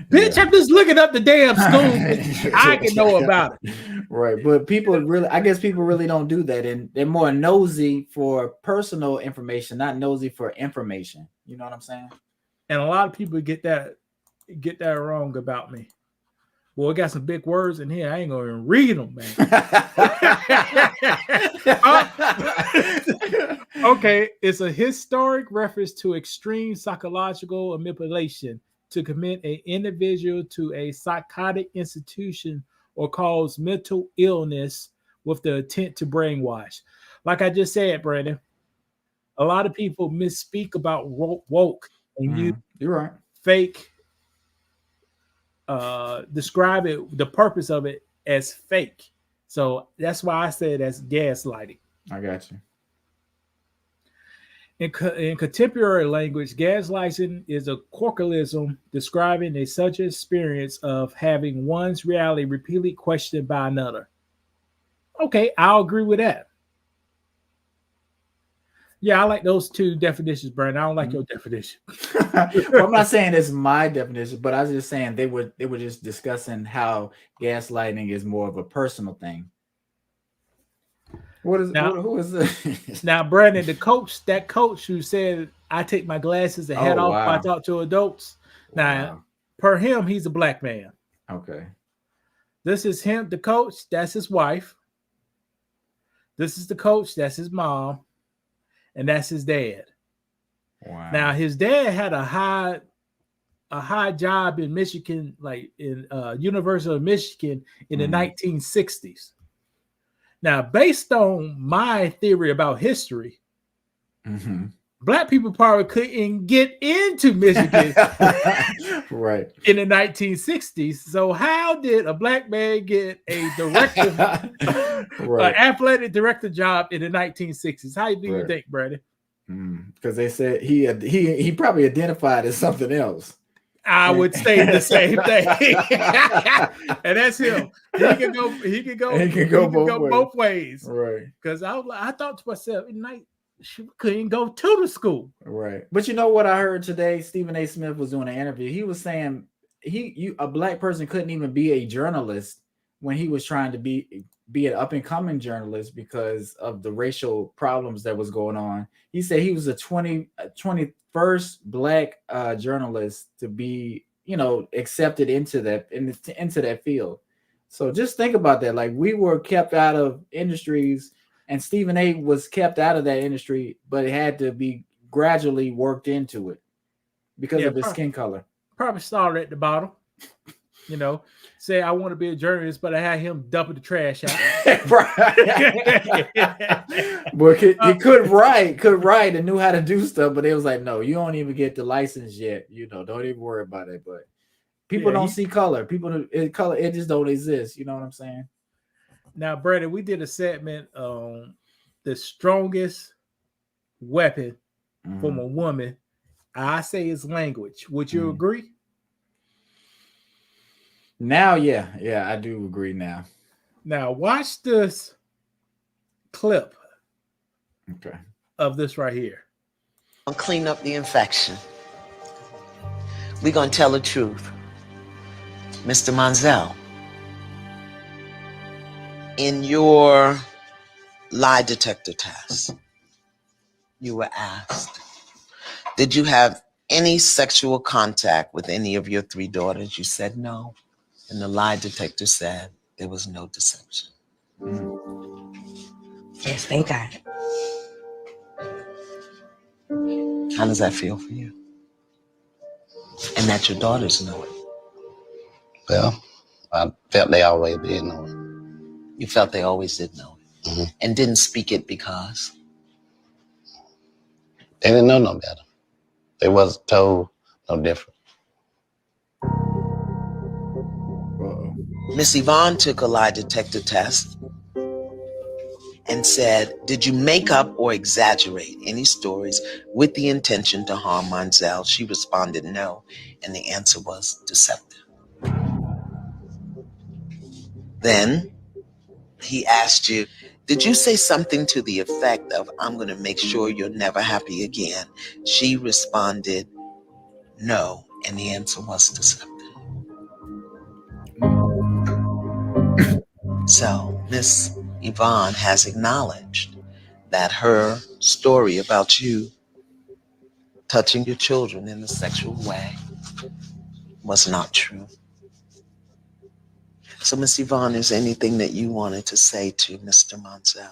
Bitch, I'm just looking up the damn school. I can know about it. Right. But I guess people really don't do that. And they're more nosy for personal information, not nosy for information. You know what I'm saying? And a lot of people get that wrong about me. Boy, I got some big words in here. I ain't gonna even read them, man. Okay, it's a historic reference to extreme psychological manipulation to commit an individual to a psychotic institution or cause mental illness with the intent to brainwash. Like I just said, Brandon, a lot of people misspeak about woke and you're right. Fake. Describe it, the purpose of it, as fake. So that's why I said that's gaslighting. I got you. In contemporary language, gaslighting is a colloquialism describing a such experience of having one's reality repeatedly questioned by another. Okay, I'll agree with that. Yeah, I like those two definitions, Brian. I don't like your definition. Well, I'm not saying it's my definition, but I was just saying they were just discussing how gaslighting is more of a personal thing. Who is this? Now, Brandon, that coach who said, "I take my glasses and head off when I talk to adults." Now, per him, he's a black man. Okay. This is him, the coach. That's his wife. This is the coach. That's his mom. And that's his dad. Wow. Now, his dad had a high job in Michigan, like in University of Michigan in the 1960s. Now, based on my theory about history, black people probably couldn't get into Michigan right in the 1960s. So how did a black man get a director, athletic director job in the 1960s? How do you think, Brandon? Because they said he probably identified as something else. I would say the same thing. And that's him. He can go both ways. Right. Because I thought to myself, at night, she couldn't go to the school. Right. But you know what I heard today? Stephen A. Smith was doing an interview. He was saying a black person couldn't even be a journalist when he was trying to be an up-and-coming journalist because of the racial problems that was going on. He said he was the 21st black journalist to be, accepted into that field. So just think about that. Like, we were kept out of industries, and Stephen A. was kept out of that industry, but it had to be gradually worked into it because of his skin color. Probably started at the bottom. Say I want to be a journalist, but I had him dumping the trash out. But he could write and knew how to do stuff, but it was like, no, you don't even get the license yet. Don't even worry about it. But people don't see color. Color, it just don't exist. You know what I'm saying? Now, Brandon, we did a segment on the strongest weapon from a woman. I say is language. Would you agree? Now, yeah, I do agree now. Now watch this clip Okay. of this right here. I'll clean up the infection. We're going to tell the truth. Mr. Monzel, in your lie detector test, you were asked, did you have any sexual contact with any of your 3 daughters? You said no. And the lie detector said there was no deception. Yes, thank God. How does that feel for you? And that your daughters know it. Well, I felt they always did know it. You felt they always did know it. Mm-hmm. And didn't speak it because? They didn't know no better. They wasn't told no different. Uh-oh. Miss Yvonne took a lie detector test and said, did you make up or exaggerate any stories with the intention to harm Monzel? She responded no, and the answer was deceptive. Then he asked you, did you say something to the effect of, I'm going to make sure you're never happy again? She responded no, and the answer was deceptive. So Miss Yvonne has acknowledged that her story about you touching your children in a sexual way was not true. So Miss Yvonne, is there anything that you wanted to say to Mr. Monzel?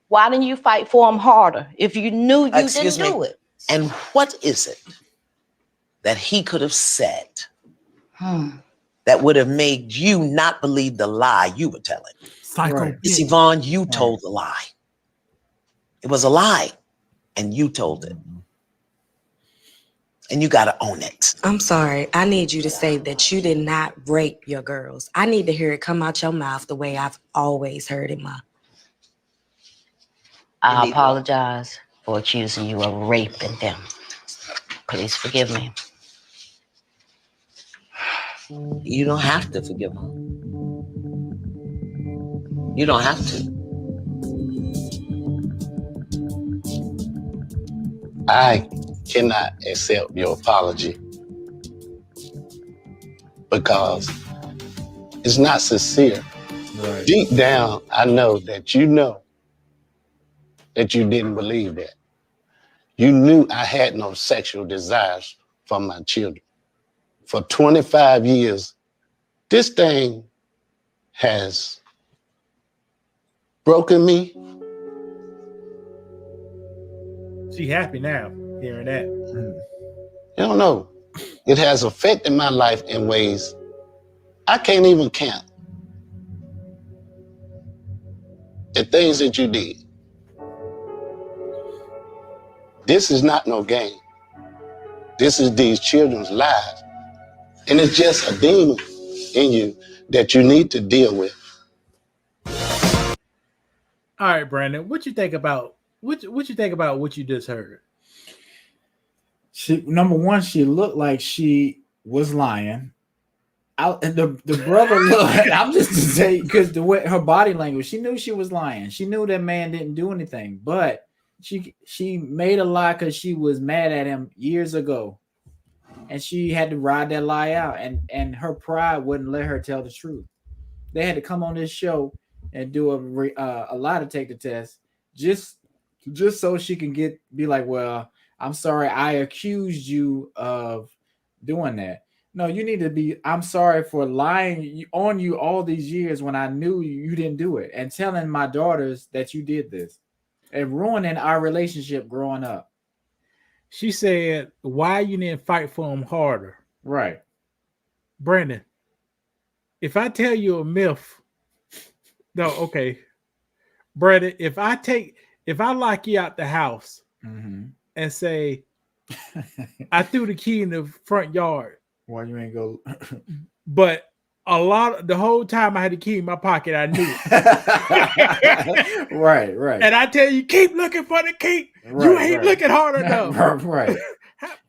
Why didn't you fight for him harder if you knew you didn't do it? And what is it that he could have said that would have made you not believe the lie you were telling? Psycho. Right. Miss Yvonne, you told the lie. It was a lie, and you told it. And you got to own it. I'm sorry. I need you to say that you did not rape your girls. I need to hear it come out your mouth the way I've always heard it, Ma. I apologize for accusing you of raping them. Please forgive me. You don't have to forgive her. You don't have to. I cannot accept your apology because it's not sincere. Right. Deep down, I know that you didn't believe that. You knew I had no sexual desires for my children. For 25 years, this thing has broken me. She happy now hearing that. You don't know. It has affected my life in ways I can't even count. The things that you did. This is not no game. This is these children's lives. And it's just a demon in you that you need to deal with. All right, Brandon, what you think about what you think about what you just heard? She, number one, she looked like she was lying. The brother looked. I'm just to say, because the way her body language, she knew she was lying. She knew that man didn't do anything, but she made a lie because she was mad at him years ago, and she had to ride that lie out. And her pride wouldn't let her tell the truth. They had to come on this show and do a lie detector test just so she can be like, well, I'm sorry, I accused you of doing that. No, you need to be, I'm sorry for lying on you all these years when I knew you didn't do it, and telling my daughters that you did this and ruining our relationship growing up. She said, why you didn't fight for him harder? Right. Brandon, if I tell you a myth, no, okay. Brandon, if I lock you out the house and say, I threw the key in the front yard. Why you ain't go? But the whole time I had the key in my pocket, I knew it. Right. And I tell you, keep looking for the key. You ain't looking hard enough. Right.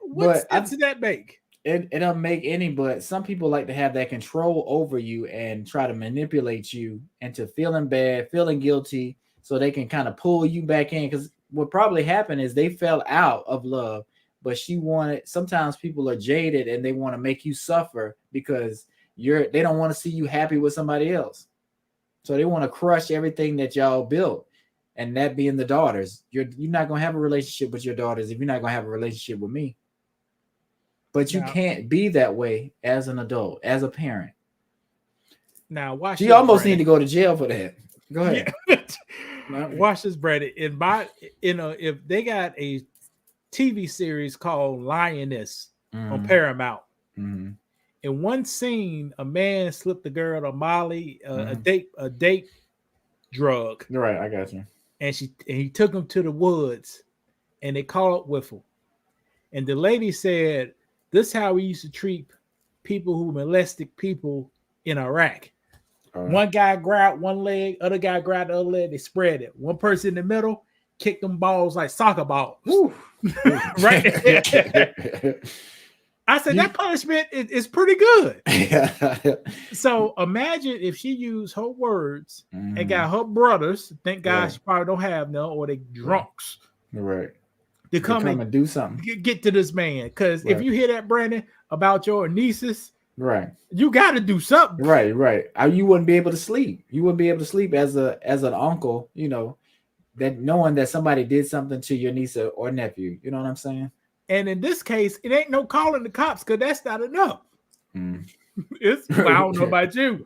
What sense did that make? it don't make any, but some people like to have that control over you and try to manipulate you into feeling bad, feeling guilty, so they can kind of pull you back in. Because what probably happened is they fell out of love, but she wanted. Sometimes people are jaded and they want to make you suffer because they don't want to see you happy with somebody else, so they want to crush everything that y'all built. And that being the daughters, you're not gonna have a relationship with your daughters if you're not gonna have a relationship with me. But you can't be that way as an adult, as a parent. Now, watch. You almost need to go to jail for that. Go ahead. Yeah. Watch this, Brandon. If they got a TV series called Lioness on Paramount, in one scene, a man slipped a girl a Molly, a date drug. Right, I got you. And he took him to the woods, and they caught up with him. And the lady said, "This is how we used to treat people who molested people in Iraq. One guy grabbed one leg, other guy grabbed the other leg. They spread it. One person in the middle kicked them balls like soccer balls." Right? I said that punishment is pretty good. So imagine if she used her words and got her brothers. Thank God she probably don't have none, or they drunks. Right. To come and do something. Get to this man. Because if you hear that, Brandon, about your nieces, right, you got to do something. Right. You wouldn't be able to sleep. You wouldn't be able to sleep as an uncle, that knowing that somebody did something to your niece or nephew. You know what I'm saying? And in this case, it ain't no calling the cops because that's not enough. I don't know about you.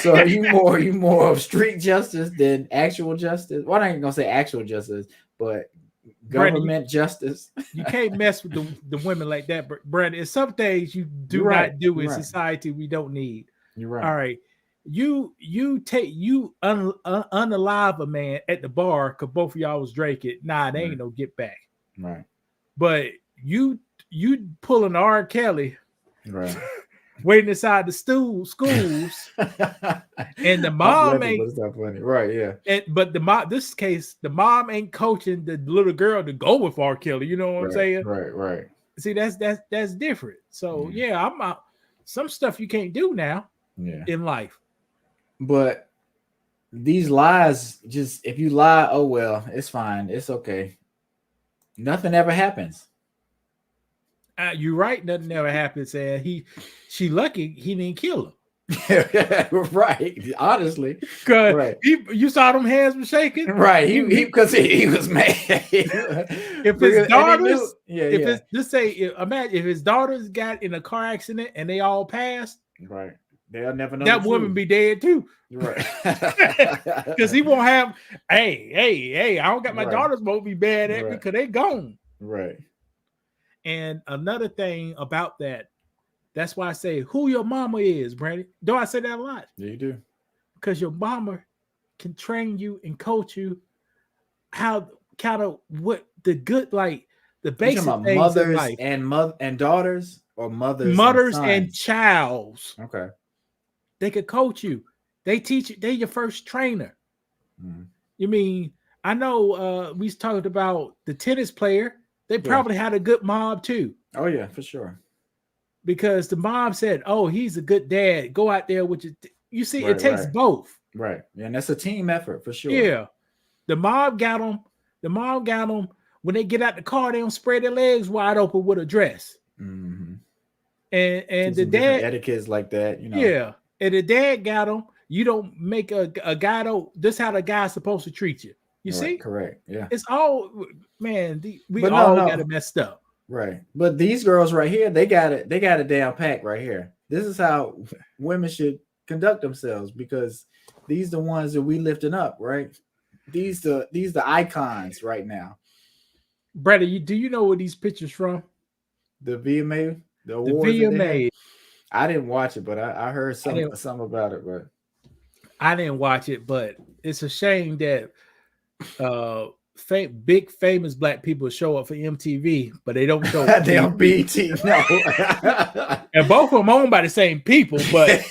So are you more of street justice than actual justice? Well, I ain't gonna say actual justice, but government justice. You can't mess with the women like that, Brandon. It's some things you do not do in society we don't need. You're right. All right. You unalive a man at the bar because both of y'all was drinking. Nah, they ain't no get back. Right. But you pulling R. Kelly, right, waiting inside the schools, and the mom ain't funny. Right, yeah. But this case, the mom ain't coaching the little girl to go with R. Kelly. You know what I'm saying? Right. See, that's different. So I'm out. Some stuff you can't do now in life. But these lies, just if you lie, oh well, it's fine, it's okay. Nothing ever happens. You're right. Nothing ever happens. And she lucky he didn't kill her. Right. Honestly, because you saw them hands were shaking. Right. He because he was mad. If his daughters, imagine if his daughters got in a car accident and they all passed. Right. They'll never know. That woman be dead too. Right. Because he won't have. Hey! I don't got my daughters won't be bad at me because they gone. Right. And another thing about that's why I say who your mama is, Brandon. Don't I say that a lot? Yeah, you do. Because your mama can train you and coach you how kind of what the good, like the basic things mothers in life. and daughters, or mothers and childs. Okay. They could coach you. They teach you. They're your first trainer. You mean, I know we talked about the tennis player. They probably had a good mom too. Oh yeah, for sure. Because the mom said, "Oh, he's a good dad. Go out there with you see, it takes both." Right. Yeah, and that's a team effort for sure. Yeah. The mom got them. The mom got them. When they get out the car, they don't spread their legs wide open with a dress. And the dad etiquettes like that, Yeah. And the dad got them. You don't make a guy this how the guy's supposed to treat you. You see? Correct. Yeah. It's all, man, we all got it messed up. Right. But these girls right here, they got it down packed right here. This is how women should conduct themselves, because these the ones that we lifting up, right? These the icons right now. Brother, do you know where these pictures from? The VMA, the awards. The VMA. I didn't watch it, but I heard something about it, but I didn't watch it. But it's a shame that big famous black people show up for MTV, but they don't show up. They on BT, no. And both of them owned by the same people, but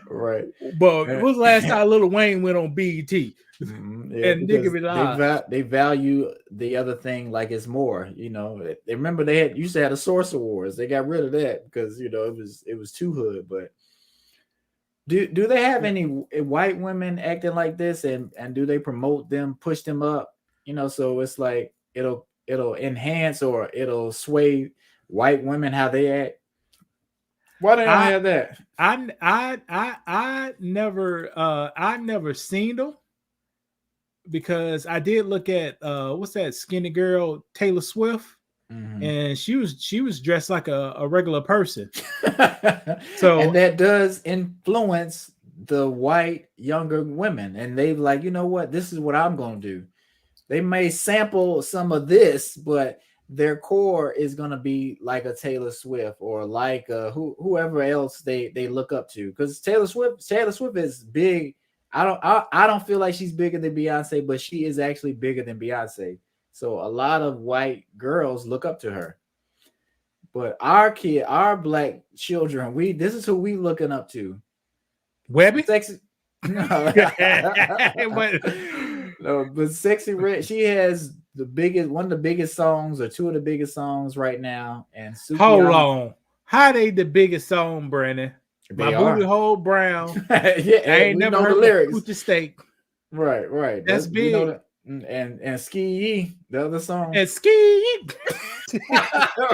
right. But when was the last time Lil Wayne went on BET? Yeah, And nigga be live. they value the other thing like it's more, They remember they used to have the Source Awards. They got rid of that because it was too hood. But do they have any white women acting like this, and do they promote them, push them up? So it's like it'll enhance or it'll sway white women how they act. Why don't I have that? I never seen them. Because I did look at what's that skinny girl Taylor Swift, and she was dressed like a regular person. So and that does influence the white younger women, and they've like, you know what, this is what I'm gonna do. They may sample some of this, but their core is gonna be like a Taylor Swift or like whoever else they look up to. Because Taylor Swift is big. I don't feel like she's bigger than Beyonce, but she is actually bigger than Beyonce. So a lot of white girls look up to her. But our black children, this is who we looking up to. Webby? Sexy. No, but Sexy Red, she has one of the biggest songs or two of the biggest songs right now. And hold on. How they the biggest song, Brandon? My booty hole brown. Yeah, I ain't never heard the lyrics. Coochie steak. Right. That's big. And Ski Yee, the other song. And Ski Yee.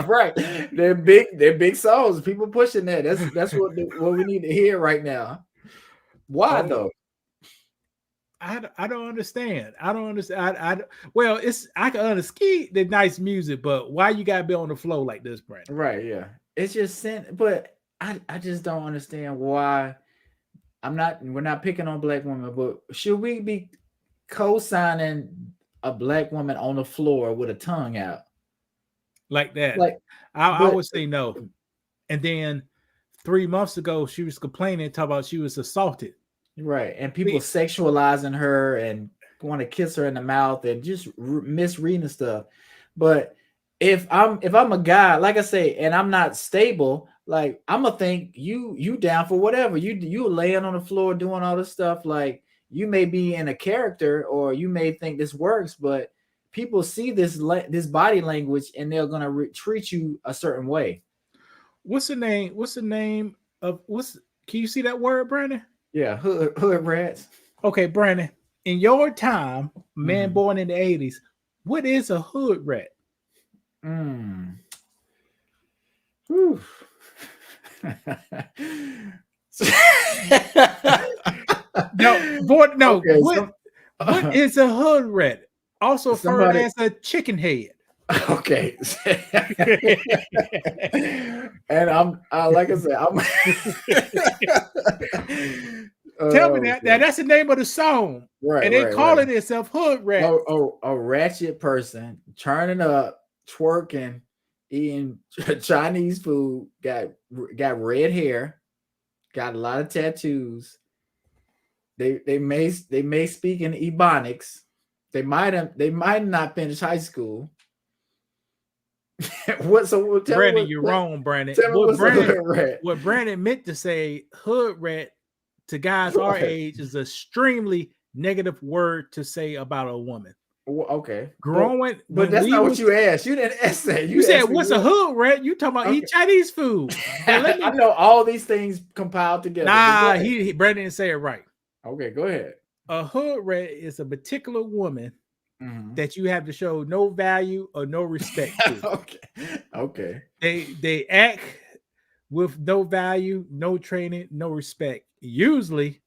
Right. They're big songs. People pushing that. That's what we need to hear right now. Why though? I don't understand. I don't understand. I can understand the nice music, but why you gotta be on the flow like this, Brandon? Right, yeah. It's just but I just don't understand why. We're not picking on black women, but should we be co-signing a black woman on the floor with a tongue out? Like that. I would say no. And then 3 months ago, she was complaining, talking about she was assaulted. Right. And people sexualizing her and want to kiss her in the mouth and just misreading stuff. But if I'm a guy, like I say, and I'm not stable, like I'm gonna think you down for whatever you laying on the floor doing all this stuff. Like you may be in a character or you may think this works, but people see this body language and they're gonna treat you a certain way. What's the name of can you see that word, Brandon? Yeah, hood rats. Okay, Brandon, in your time, man born in the 80s, what is a hood rat? Whew. No. Okay, what is a hood rat? Also referred as a chicken head. Okay. And I'm like I said, tell me that. Now that's the name of the song. Right. And they call it itself hood rat. A ratchet person turning up, twerking, eating Chinese food, got red hair, got a lot of tattoos. They may speak in Ebonics. They might not finish high school. Brandon, you're wrong, Brandon. What Brandon meant to say, hood rat, to guys our age, is an extremely negative word to say about a woman. Well, okay. But that's not what you asked. You didn't ask that. You said, what's a hood rat? You talking about eat Chinese food. I know all these things compiled together. Nah, Brandon didn't say it right. Okay, go ahead. A hood rat is a particular woman that you have to show no value or no respect to. Okay. They act with no value, no training, no respect. Usually,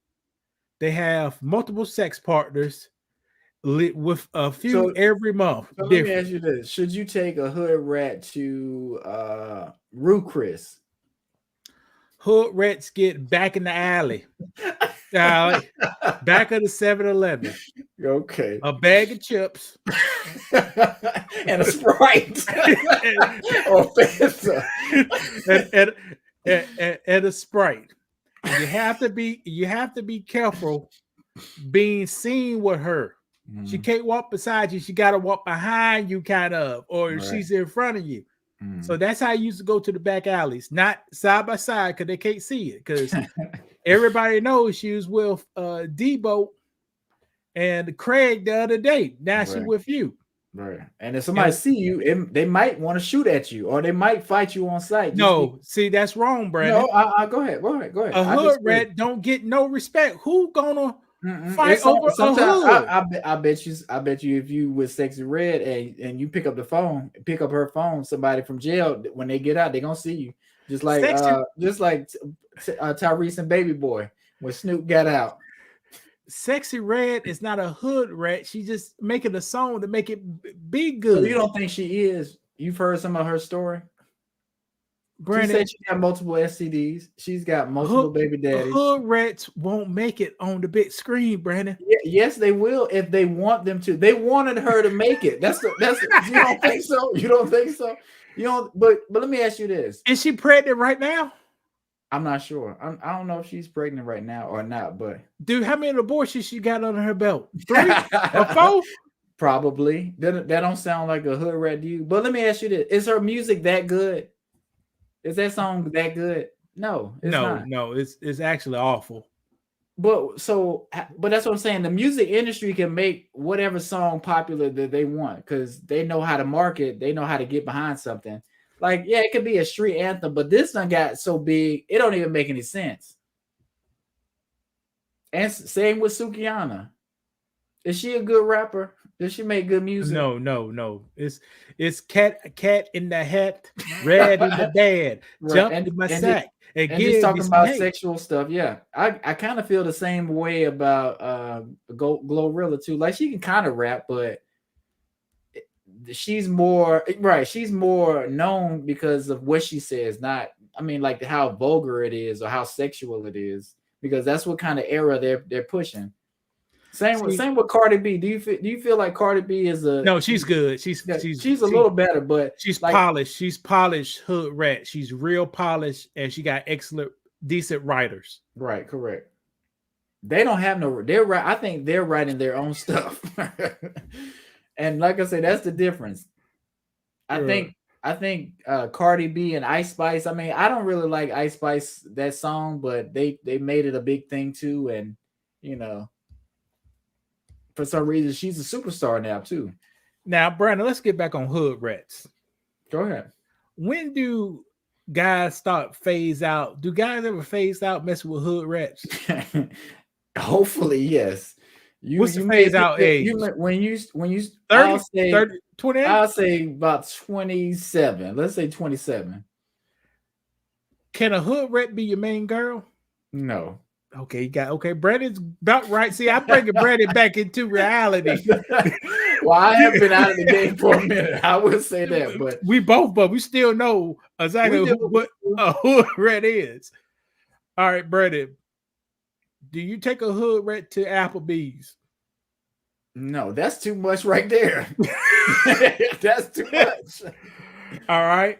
they have multiple sex partners with a few every month. So let me ask you this: should you take a hood rat to Ruth Chris? Hood rats get back in the alley. Back of the 7-Eleven. Okay. A bag of chips. And a Sprite. Or Fanta. and a Sprite. And you have to be careful being seen with her. She can't walk beside you. She got to walk behind you, kind of, or she's in front of you. So that's how I used to go to the back alleys, not side by side because they can't see it. Because everybody knows she was with Debo and Craig the other day. Now she with you. Right. And if somebody see you, they might want to shoot at you or they might fight you on sight. No, see, that's wrong, Brandon. No, go ahead. A hood rat don't get no respect. Who gonna fight over a hood? I bet you if you with Sexy Red and you pick up her phone, somebody from jail, when they get out, they're gonna see you. Just like Tyrese and Baby Boy when Snoop got out. Sexy Red is not a hood rat. She's just making a song to make it be good. So you don't think she is? You've heard some of her story? Brandon, she said she got multiple STDs. She's got multiple baby daddies. Hood rats won't make it on the big screen, Brandon. Yes, they will if they want them to. They wanted her to make it. That's you don't think so? You don't think so? You don't. But let me ask you this: is she pregnant right now? I'm not sure. I don't know if she's pregnant right now or not. But dude, how many abortions she got under her belt? 3 or 4? Probably. That don't sound like a hood rat to you. But let me ask you this: is her music that good? Is that song that good? No, it's not. No, it's actually awful. But that's what I'm saying. The music industry can make whatever song popular that they want because they know how to market. They know how to get behind something. Like, yeah, it could be a street anthem, but this one got so big, it don't even make any sense. And same with Sukihana. Is she a good rapper? Does she make good music? No. It's cat in the hat, red in the bed, jump in my sack. And just talking about sexual stuff. Yeah. I kind of feel the same way about Glorilla too. Like she can kind of rap, but she's more known because of what she says, not like how vulgar it is or how sexual it is, because that's what kind of era they're pushing. Same with Cardi B. Do you feel like Cardi B is a no? She's good. She's a little better, but she's polished. She's polished hood rat. She's real polished, and she got excellent, decent writers. Right, correct. They don't have no. I think they're writing their own stuff. And like I said, that's the difference. I think Cardi B and Ice Spice. I don't really like Ice Spice, that song, but they made it a big thing too, and for some reason she's a superstar now too. Now, Brandon, let's get back on hood rats. Go ahead. When do guys start phase out? Do guys ever phase out messing with hood rats? Hopefully, yes. What's the phase out age? When you 30, 28? I'll say about 27. Let's say 27. Can a hood rat be your main girl? No. Okay, Brandon's about right. See, I'm bringing Brandon back into reality. Well, I have been out of the game for a minute. I would say that, but we still know exactly what a hood rat is. All right, Brandon. Do you take a hood rat to Applebee's? No, that's too much right there. That's too much. All right.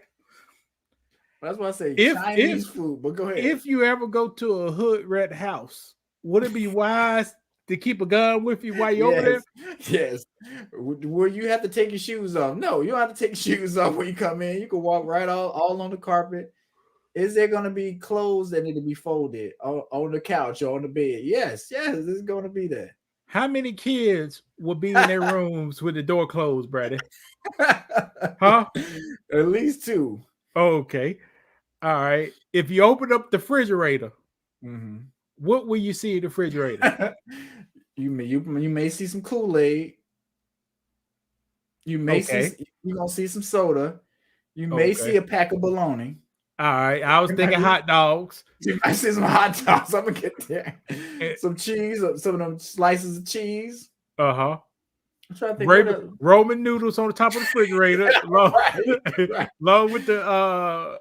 That's why I say Chinese food, but go ahead. If you ever go to a hood rat house, would it be wise to keep a gun with you while you're over there? Yes. Will you have to take your shoes off? No, you don't have to take your shoes off when you come in. You can walk right all on the carpet. Is there going to be clothes that need to be folded on the couch or on the bed? Yes, it's going to be there. How many kids will be in their rooms with the door closed, Brady? Huh? At least 2. Okay. All right. If you open up the refrigerator, mm-hmm. What will you see in the refrigerator? you may see some Kool-Aid. You may you're gonna see some soda. You may see a pack of bologna. All right. I was thinking hot dogs. You might see some hot dogs. I'm gonna get there. Some cheese, some of them slices of cheese. Uh-huh. I'm trying to think Roman noodles on the top of the refrigerator, along with the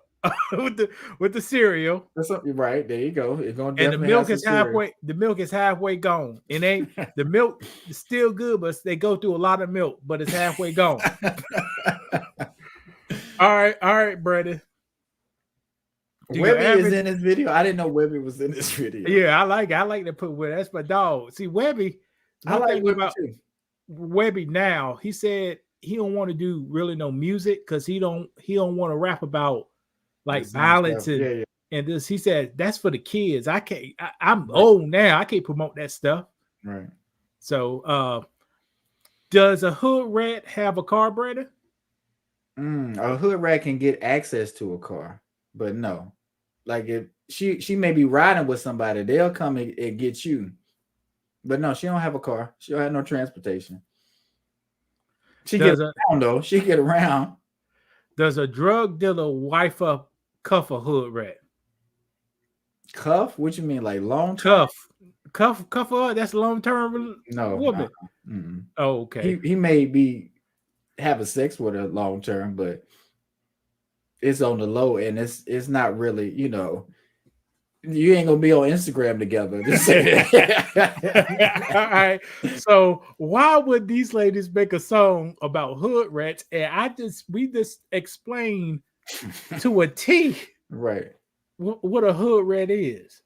with the cereal. That's something right. There you go. It's gonna and the milk is halfway. The milk is halfway gone. It ain't the milk is still good, but they go through a lot of milk, but it's halfway gone. All right, Brady. Webby is in this video. I didn't know Webby was in this video. Yeah, I like to put Webby. That's my dog. See, Webby. I like Webby too. Webby now. He said he don't want to do really no music because he don't want to rap about like violence and this. He said that's for the kids. I can't. I'm old now. I can't promote that stuff. Right. So, does a hood rat have a carburetor? A hood rat can get access to a car, but no. Like if she may be riding with somebody, they'll come and get you. But no, she don't have a car. She don't have no transportation. She get around though. She get around. Does a drug dealer wife up cuff a hood rat? Cuff? What you mean, like long term? Cuff her? That's long term. No woman. Oh, okay. He may be having sex with her long term, but it's on the low, and it's not really, you know. You ain't gonna be on Instagram together. Just say that. All right. So why would these ladies make a song about hood rats? And we just explained to a T, right, what a hood rat is.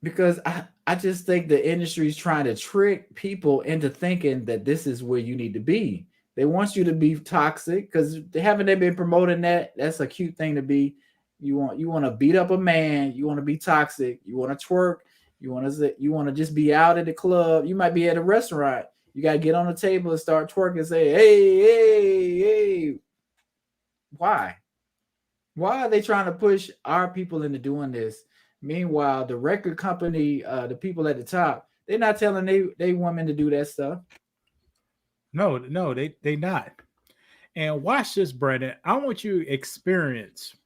Because I just think the industry is trying to trick people into thinking that this is where you need to be. They want you to be toxic because haven't they been promoting that? That's a cute thing to be. You want to beat up a man. You want to be toxic. You want to twerk. You want to just be out at the club. You might be at a restaurant. You got to get on the table and start twerking and say, hey. Why? Why are they trying to push our people into doing this? Meanwhile, the record company, the people at the top, they're not telling they women to do that stuff. No, they not. And watch this, Brandon. I want you to experience.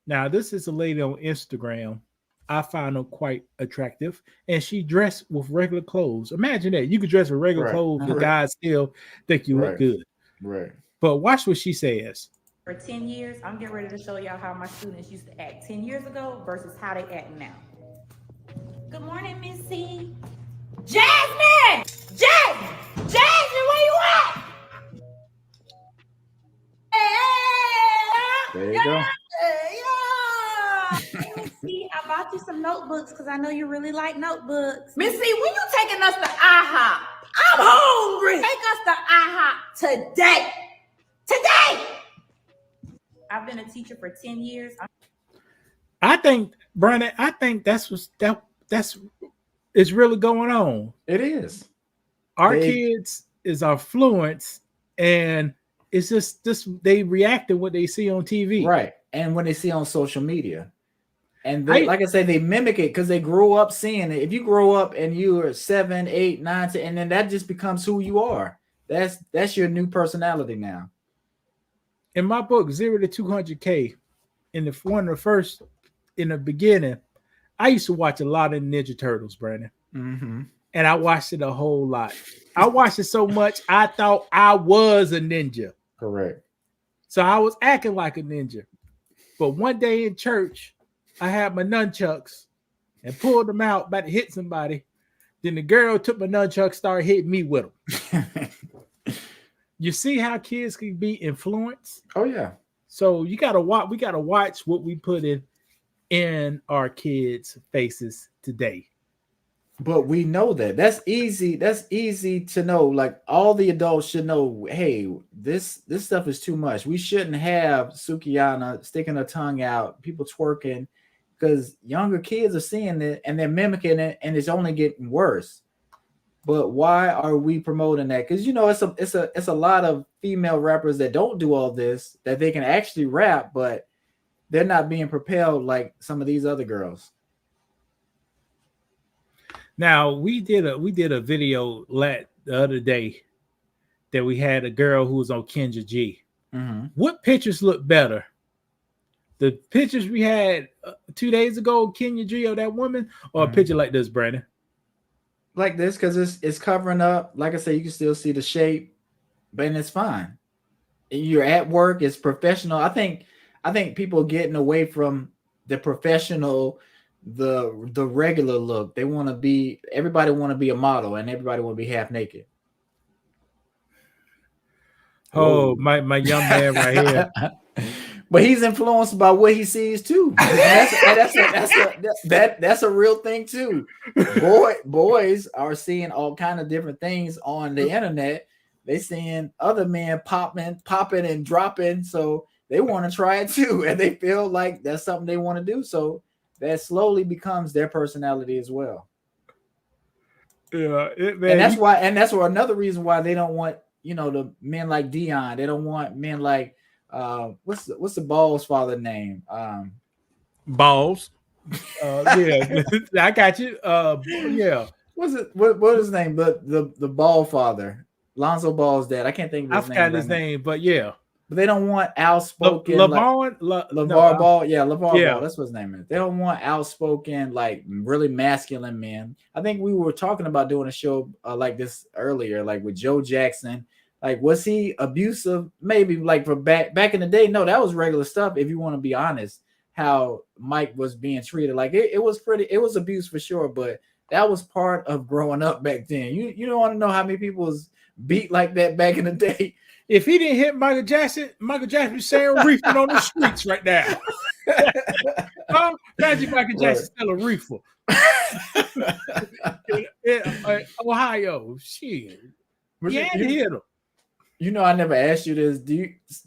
Now, this is a lady on Instagram. I find her quite attractive, and she dressed with regular clothes. Imagine that. You could dress with regular clothes, the guys still think you look good. Right. But watch what she says. For 10 years, I'm getting ready to show y'all how my students used to act 10 years ago versus how they act now. Good morning, Missy. Jasmine! Jasmine, where you at? There you go. Missy, I bought you some notebooks because I know you really like notebooks. Missy, when you taking us to IHOP? I'm hungry. Take us to IHOP today. Today. I've been a teacher for 10 years. I think, Brandon, that's really going on. It is. Our kids is our fluence, and it's just this. They react to what they see on TV, right? And when they see on social media, and like I said, they mimic it because they grow up seeing it. If you grow up and you are 7, 8, 9, 10, and then that just becomes who you are. That's your new personality now. In my book, 0 to 200K, in the beginning, I used to watch a lot of Ninja Turtles, Brandon. Mm-hmm. And I watched it a whole lot. I watched it so much, I thought I was a ninja. Correct. So I was acting like a ninja. But one day in church, I had my nunchucks and pulled them out, about to hit somebody. Then the girl took my nunchucks, started hitting me with them. You see how kids can be influenced? Oh yeah. So we gotta watch what we put in our kids' faces today. But we know that's easy to know. Like all the adults should know, hey, this stuff is too much. We shouldn't have Sukihana sticking her tongue out, people twerking, because younger kids are seeing it and they're mimicking it, and it's only getting worse. But why are we promoting that? Because it's a lot of female rappers that don't do all this, that they can actually rap, but they're not being propelled like some of these other girls. Now we did a video the other day that we had a girl who was on Kenja G. Mm-hmm. What pictures look better? The pictures we had 2 days ago, Kenja G of that woman, or a picture like this, Brandon? Like this, because it's covering up. Like I said, you can still see the shape, but it's fine. You're at work, it's professional. I think people are getting away from the professional, the regular look. Everybody want to be a model, and everybody want to be half naked. Oh, my young man right here. But he's influenced by what he sees too. That's a real thing too. Boys are seeing all kind of different things on the internet. They seeing other men popping and dropping, so they want to try it too, and they feel like that's something they want to do. So that slowly becomes their personality as well. Yeah, and that's why another reason why they don't want, the men like Dion. They don't want men like what's the Balls father name? Balls. Yeah, I got you. Yeah. What is his name? But the Ball father, Lonzo Ball's dad. I can't think of his name. I forgot his name, but yeah. But they don't want outspoken LeVar Ball. Yeah, LeVar Ball. That's what his name is. They don't want outspoken, like really masculine men. I think we were talking about doing a show like this earlier, like with Joe Jackson. Like, was he abusive? Maybe like for back in the day. No, that was regular stuff. If you want to be honest, how Mike was being treated, like it was abuse for sure. But that was part of growing up back then. You don't want to know how many people was beat like that back in the day. If he didn't hit Michael Jackson saying reefing on the streets right now. Imagine Michael Jackson still a reefer. Ohio, shit. Yeah, hit him. I never asked you this.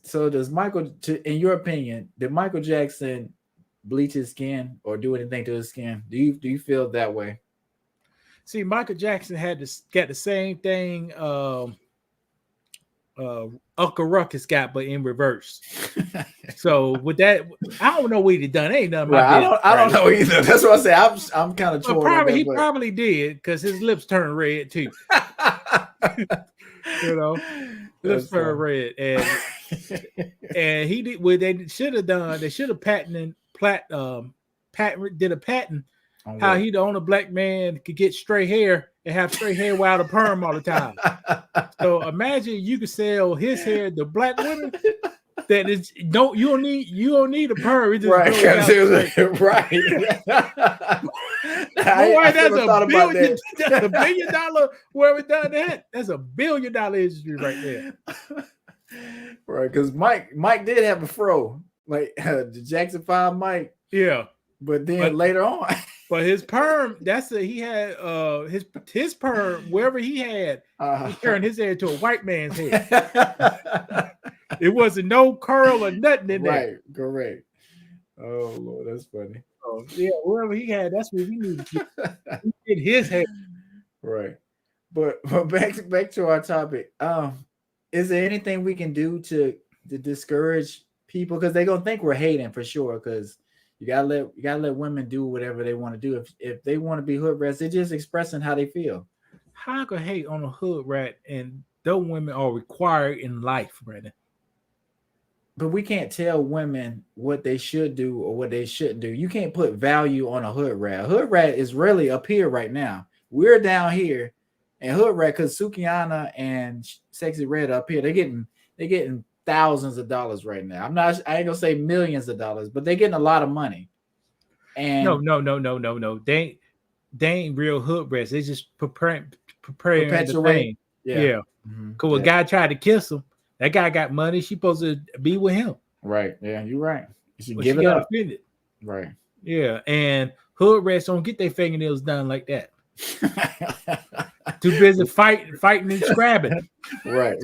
Does Michael, in your opinion, did Michael Jackson bleach his skin or do anything to his skin? Do you feel that way? See, Michael Jackson got the same thing Uncle Ruckus got, but in reverse. So with that, I don't know what he done. Ain't nothing. Right, I don't know either. That's what I say. I'm kind of torn. He probably did because his lips turned red too. Lips turned red, and he did what they should have done. They should have did a patent. How he the only black man could get straight hair and have straight hair without a perm all the time. So imagine you could sell his hair to black women. That is you don't need a perm. It just right. Boy, that's $1 billion. Whoever done that, that's $1 billion industry right there. Right, because Mike did have a fro, like the Jackson 5 Mike. Yeah. But then later on. But his perm, he had his perm, wherever he had, he turned his hair to a white man's hair. It wasn't no curl or nothing in there. Right, correct. Oh Lord, that's funny. Oh, yeah, wherever he had, that's what he needed to get his hair. Right. But back to our topic. Is there anything we can do to discourage people? Because they're gonna think we're hating for sure, because you gotta let women do whatever they want to do. If they want to be hood rats, they're just expressing how they feel. How could hate on a hood rat and those women are required in life, Brandon? But we can't tell women what they should do or what they shouldn't do. You can't put value on a hood rat. A hood rat is really up here right now. We're down here, and hood rat, because Sukihana and Sexy Red up here, they're getting thousands of dollars right now. I ain't gonna say millions of dollars, but they're getting a lot of money. And no. They ain't real hood rats. They just preparing the thing. Yeah. Because a guy tried to kiss him. That guy got money. She supposed to be with him. Right. Yeah, you're right. You should give it up. Offended. Right. Yeah. And hood rats don't get their fingernails done like that. Too busy fighting and scrapping. Right.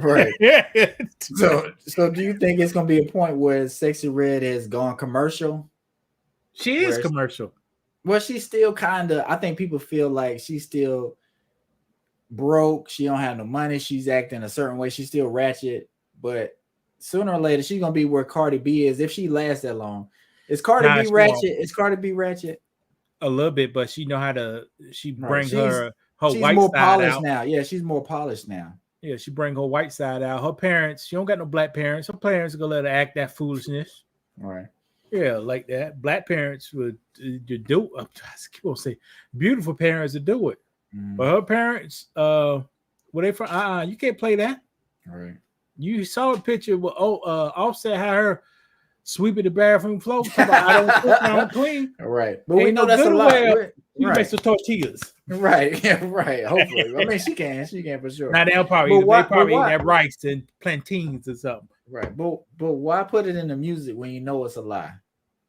So do you think it's gonna be a point where Sexy Red has gone commercial? She is commercial. Well, she's still kind of. I think people feel like she's still broke. She don't have no money. She's acting a certain way. She's still ratchet, but sooner or later she's gonna be where Cardi B is if she lasts that long. Is Cardi B ratchet? Is Cardi B ratchet? A little bit, but she know how to. She bring her she's white more side polished out now. Yeah, she's more polished now. Yeah, she bring her white side out. Her parents, she don't got no black parents. Her parents are gonna let her act that foolishness. Right. Yeah, like that. Black parents would do. I keep on saying, beautiful parents would do it. But her parents, were they from? You can't play that. Right. You saw a picture with Offset how her sweeping the bathroom floor. I don't cook, I don't clean. Right. But we know that's a lot. You make some tortillas. Right. Yeah. Right. Hopefully. I mean, she can for sure. Now they'll probably eat that rice and plantains or something. Right. But why put it in the music when you know it's a lie?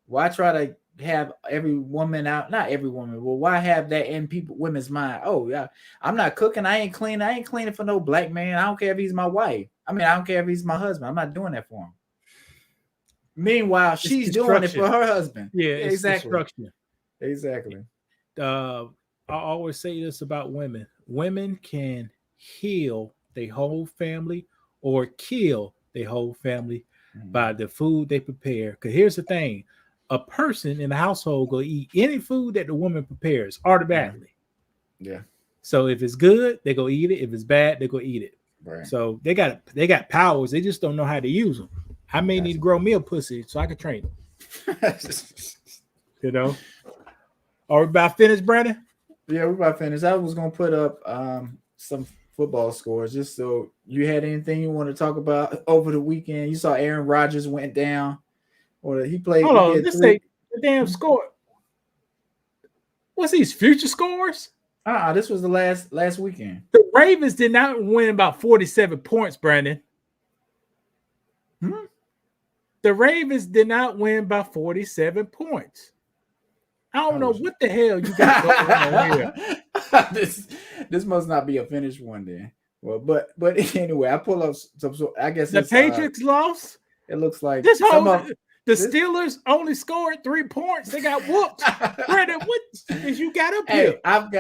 Why try to have every woman out? Not every woman. Well, why have that in women's mind? Oh yeah, I'm not cooking. I ain't cleaning. I ain't cleaning for no black man. I don't care if he's my wife. I mean, I don't care if he's my husband. I'm not doing that for him. Meanwhile, she's doing it for her husband. Yeah, exactly. Exactly. I always say this about women. Women can heal their whole family or kill their whole family by the food they prepare. Because here's the thing. A person in the household will eat any food that the woman prepares automatically. Yeah. So if it's good, they go eat it. If it's bad, they go eat it. Right. So they got powers. They just don't know how to use them. I may need to grow me a pussy so I can train them. You know. Are we about finished, Brandon? Yeah, we're about finished. I was gonna put up some football scores just so you had anything you want to talk about over the weekend. You saw Aaron Rodgers went down, or he played. Hold on, just say the damn score. What's these future scores? This was the last weekend. The Ravens did not win about 47 points, Brandon. The Ravens did not win by 47 points. I don't know what the hell you got going on here. This must not be a finished one then. Well, but anyway, I pull up some. I guess the Patriots lost. It looks like this whole the Steelers only scored 3 points. They got whooped. Brandon, what is you got up here? I've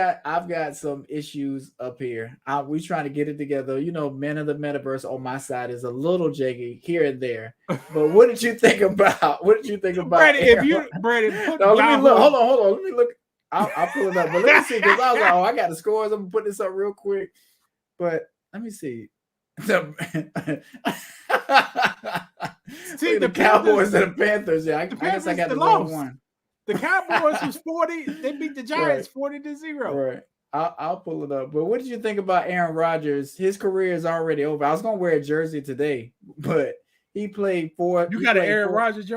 got some issues up here. We trying to get it together. You know, Men of the Metaverse on my side is a little jaggy here and there. But what did you think about? Brandon, if you Brandon, let me look. Hold on. Let me look. I'll pull it up. But let me see, because I was like, I got the scores. I'm gonna put this up real quick. But let me see. See the Cowboys and the Panthers. Yeah, I guess I got the wrong one. The Cowboys was 40. They beat the Giants 40-0. Right. I'll pull it up. But what did you think about Aaron Rodgers? His career is already over. I was gonna wear a jersey today, but he played for. You got an Aaron Rodgers?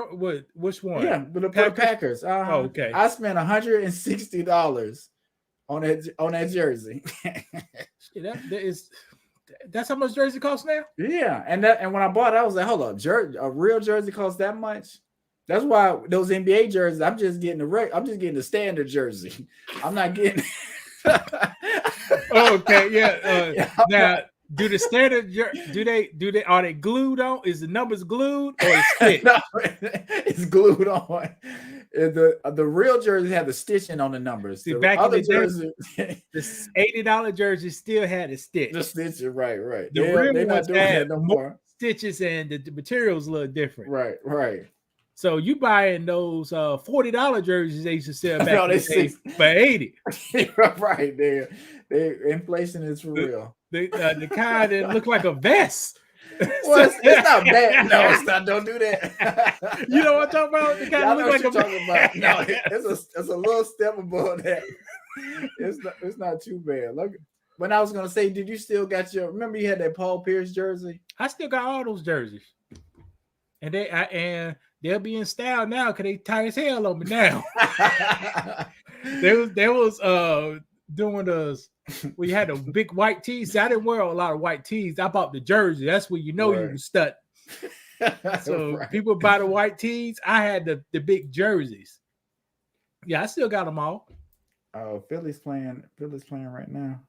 Which one? Yeah, the Packers. Oh, okay. I spent $160 on that jersey. That's how much jersey costs now? Yeah, and when I bought it, I was like, hold up, a real jersey costs that much? That's why those NBA jerseys, I'm just getting the standard jersey. I'm not getting okay, yeah. Now, do the standard are they glued on? Is the numbers glued or is it no, it's glued on. The real jersey had the stitching on the numbers. See, the back other in the jersey, the $80 jersey still had a stitch. The stitching, right. The real they're not doing that no more. Stitches and the materials a little different. Right. So you buying those $40 jerseys they used to sell back for 80. Right there. Inflation is for real. The kind that look like a vest. Well, it's not bad. No, it's not. Don't do that. You know what I'm talking about? The kind that look like a vest. No, it's a little step above that. It's not too bad. Look, when I was gonna say, did you still got remember you had that Paul Pierce jersey? I still got all those jerseys. And they'll be in style now because they tight as hell on me now. They was doing those. We had the big white tees. I didn't wear a lot of white tees. I bought the jersey. That's when you know you was stuck. So people buy the white tees. I had the big jerseys. Yeah, I still got them all. Oh, Philly's playing right now.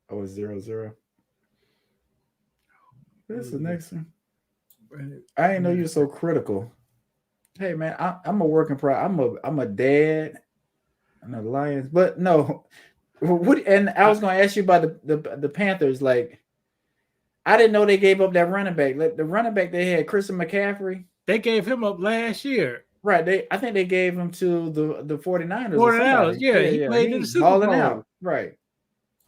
Oh, it's 0-0. This is the next one. I didn't know you were so critical. Hey man, I'm a working pro. I'm a dad. I'm a Lions, but no. What? And I was going to ask you about the Panthers. Like, I didn't know they gave up that running back. Like the running back they had, Christian McCaffrey. They gave him up last year. Right. I think they gave him to the 49ers. 49ers, yeah. He played in the Super Bowl. Out. Right.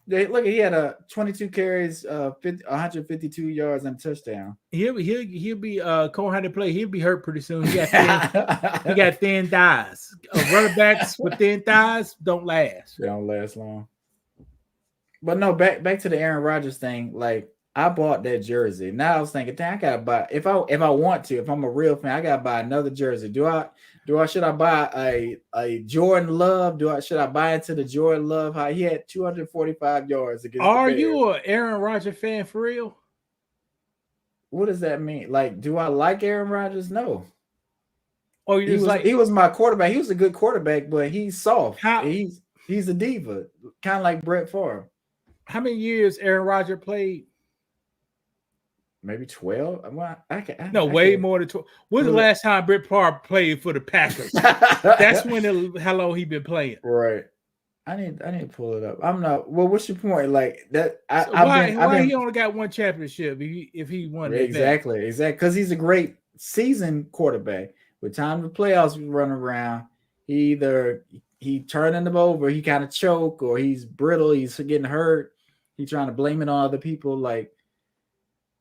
He had 22 carries, 152 yards and a touchdown. He'll be Cole had to play. He'll be hurt pretty soon. He got thin thighs. Running backs with thin thighs don't last. They don't last long. But no, back to the Aaron Rodgers thing. Like, I bought that jersey. Now I was thinking, dang, I gotta buy. If I want to, if I'm a real fan, I gotta buy another jersey. Should I buy a Jordan Love? Should I buy into the Jordan Love? How he had 245 yards against. Are you an Aaron Rodgers fan for real? what does that mean? Like, do I like Aaron Rodgers? No. Oh, you just he was my quarterback. He was a good quarterback, but he's soft. How- He's a diva, kind of like Brett Favre. How many years Aaron Rodgers played? Maybe 12. Way more than 12. When's the last time Brett Favre played for the Packers? That's how long he been playing. Right. I need to pull it up. I'm not. Well, what's your point? Like that. Why he only got one championship if he won? Exactly. Because he's a great seasoned quarterback. With time the playoffs run around, he turning them over, he kind of choke, or he's brittle, he's getting hurt. He's trying to blame it on other people. Like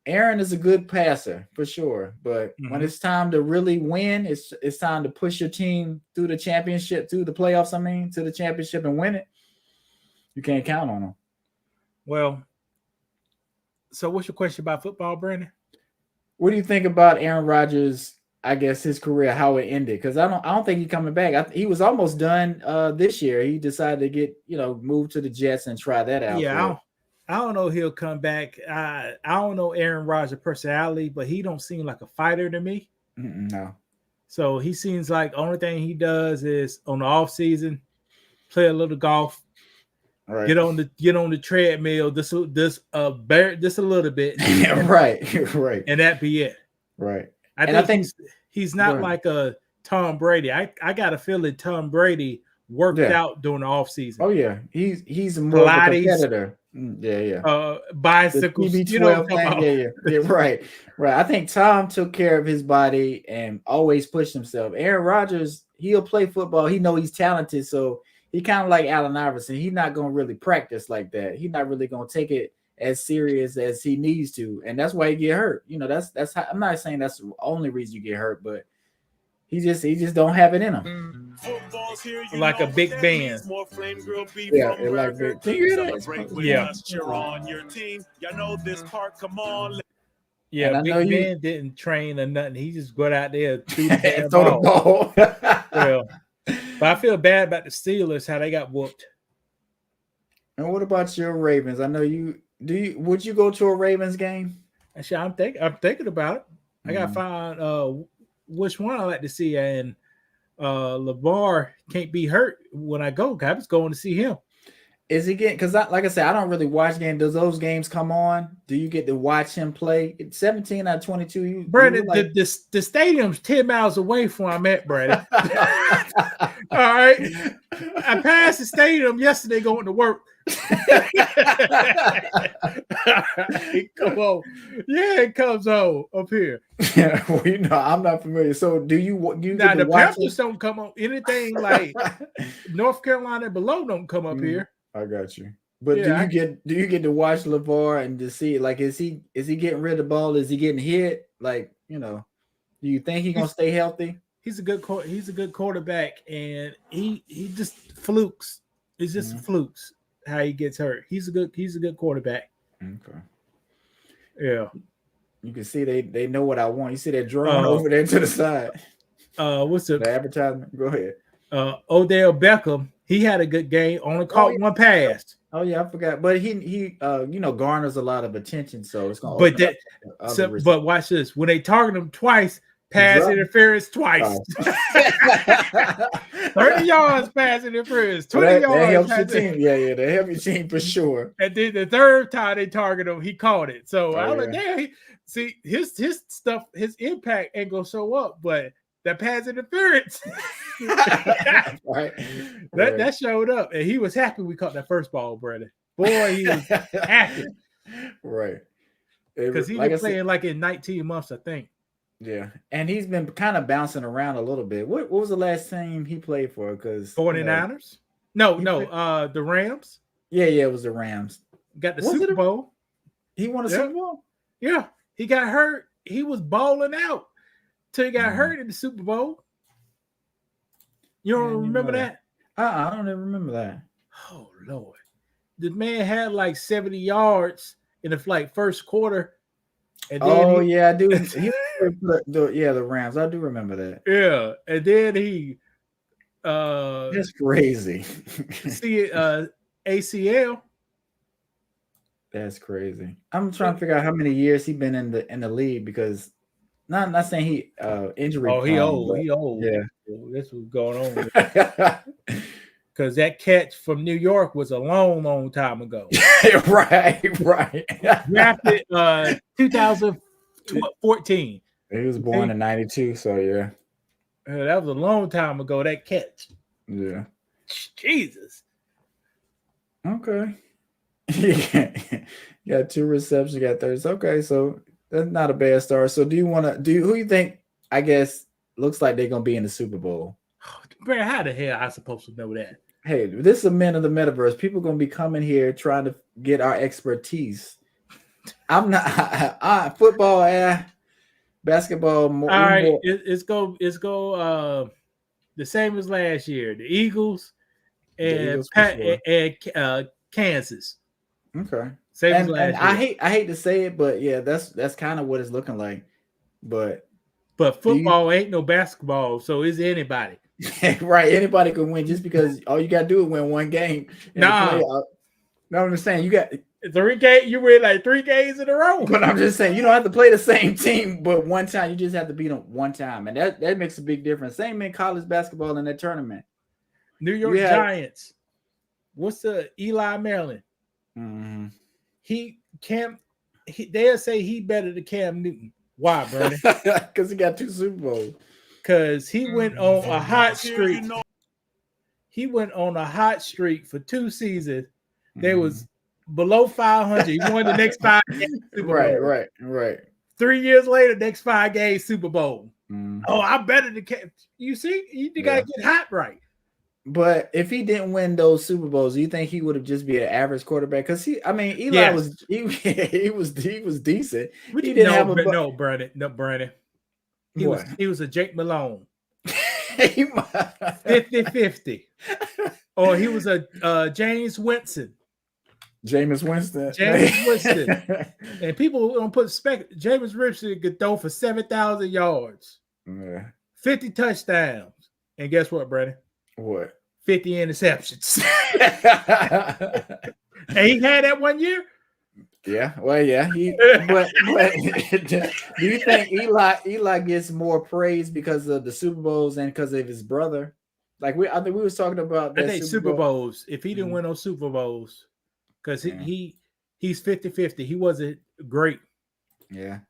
Aaron is a good passer for sure, but when it's time to really win, it's time to push your team through the championship, through the playoffs. To the championship and win it. You can't count on them. Well, so what's your question about football, Brandon? What do you think about Aaron Rodgers? I guess his career, how it ended, because I don't think he's coming back. He was almost done this year. He decided to get move to the Jets and try that out. Yeah, I don't know if he'll come back. I don't know Aaron Rodgers' personality, but he don't seem like a fighter to me. No. So he seems like the only thing he does is on the off season, play a little golf, right. get on the treadmill, this a little bit, right, and that be it. Right. I think he's not like a Tom Brady. I got a feeling Tom Brady worked out during the offseason. Oh yeah, he's more of a competitor. Bicycles, right. I think Tom took care of his body and always pushed himself. Aaron Rodgers, he'll play football. He know he's talented, so he kind of like Allen Iverson. He's not gonna really practice like that. He's not really gonna take it as serious as he needs to, and that's why he get hurt. That's how, I'm not saying that's the only reason you get hurt, but he just don't have it in him. Like a big band. Yeah, like big. Can you hear that? Yeah. Yeah, Big Ben didn't train or nothing. He just got out there and threw the ball. Well, but I feel bad about the Steelers, how they got whooped. And what about your Ravens? I know you. Would you go to a Ravens game? Actually, I'm thinking about it. I gotta find which one I like to see, and LeVar can't be hurt when I go. I was going to see him. Is he getting? Because like I said, I don't really watch games. Does those games come on? Do you get to watch him play? It's 17 out of 22. Brandon, the stadium's 10 miles away from where I'm at, Brandon. All right, I passed the stadium yesterday going to work. Come on, yeah, it comes on up here. Yeah, well, I'm not familiar. So do you now the Panthers don't come on anything like North Carolina below don't come up here. I got you. But do you get to watch LeVar and to see like is he getting rid of the ball? Is he getting hit? Like do you think he's gonna stay healthy? He's a good quarterback, and he just flukes. It's just flukes how he gets hurt. He's a good quarterback. Okay. Yeah. You can see they know what I want. You see that drone over there to the side. What's the advertisement? Go ahead. Odell Beckham, he had a good game, only caught one pass. Oh yeah, I forgot. But he garners a lot of attention, so it's gonna but watch this. When they target him twice, pass interference twice. 30 yards pass interference. 20 yards. That helps your team. Yeah, that helps your team for sure. And then the third time they target him, he caught it. So I was like, damn, see his stuff, his impact ain't gonna show up, but that pass interference. That showed up, and he was happy we caught that first ball, brother. Boy, he was happy. Right. Because he was playing like in 19 months, I think. Yeah, and he's been kind of bouncing around a little bit. What was the last team he played for? Because 49ers? No, the Rams. Yeah, it was the Rams. Got the Super Bowl. He won a Super Bowl? Yeah, he got hurt. He was balling out till he got hurt in the Super Bowl. You don't remember that? I don't even remember that. Oh, Lord. The man had like 70 yards in the first quarter. And then I do. The Rams. I do remember that. Yeah, and then he that's crazy. see ACL. That's crazy. I'm trying to figure out how many years he been in the league because not saying he injury. Oh, he prone, old. but He old. yeah. That's what's going on. Because that catch from New York was a long time ago. right. Drafted 2014. He was born in 92, so yeah. That was a long time ago, that catch. Yeah. Jesus. Okay. You got 2 receptions, you got 30. Okay, so that's not a bad start. So who you think, I guess, looks like they're gonna be in the Super Bowl? Bro, how the hell I supposed to know that? Hey, this is a men of the metaverse. People gonna be coming here trying to get our expertise. I'm not football, basketball. All right, it's go the same as last year. The Eagles and Kansas. Okay. Same as and last year. I hate to say it, but yeah, that's kind of what it's looking like. But football ain't no basketball, so is anybody. Right, anybody can win just because all you gotta do is win one game. Nah. No, I'm just saying you got 3 games. You win like 3 games in a row. But I'm just saying you don't have to play the same team, but one time you just have to beat them one time, and that makes a big difference. Same in college basketball in that tournament. New York Giants. What's the Eli Maryland? Mm-hmm. They'll say he better than Cam Newton. Why, Brandon? Because he got 2 Super Bowls. Because he went on a hot streak. He went on a hot streak for 2 seasons. They was below 500. He won the next 5 games. Super Bowl. Right. 3 years later, next 5 games Super Bowl. Oh, I'm better than Cam. You see, you gotta get hot right. But if he didn't win those Super Bowls, do you think he would have just been an average quarterback? Because Eli was decent. He didn't have Brandon. He was a Jake Malone. 50-50. Or he was a Jameis Winston. Jameis Winston. And people don't put Jameis Winston could throw for 7,000 yards. Yeah. 50 touchdowns. And guess what, Brandon? What? 50 interceptions. And he had that 1 year? Yeah. Well, yeah. But do you think Eli gets more praise because of the Super Bowls and because of his brother? Like I think we was talking about that. I think Super Bowls. If he didn't win those Super Bowls, because he's 50-50. He wasn't great. Yeah.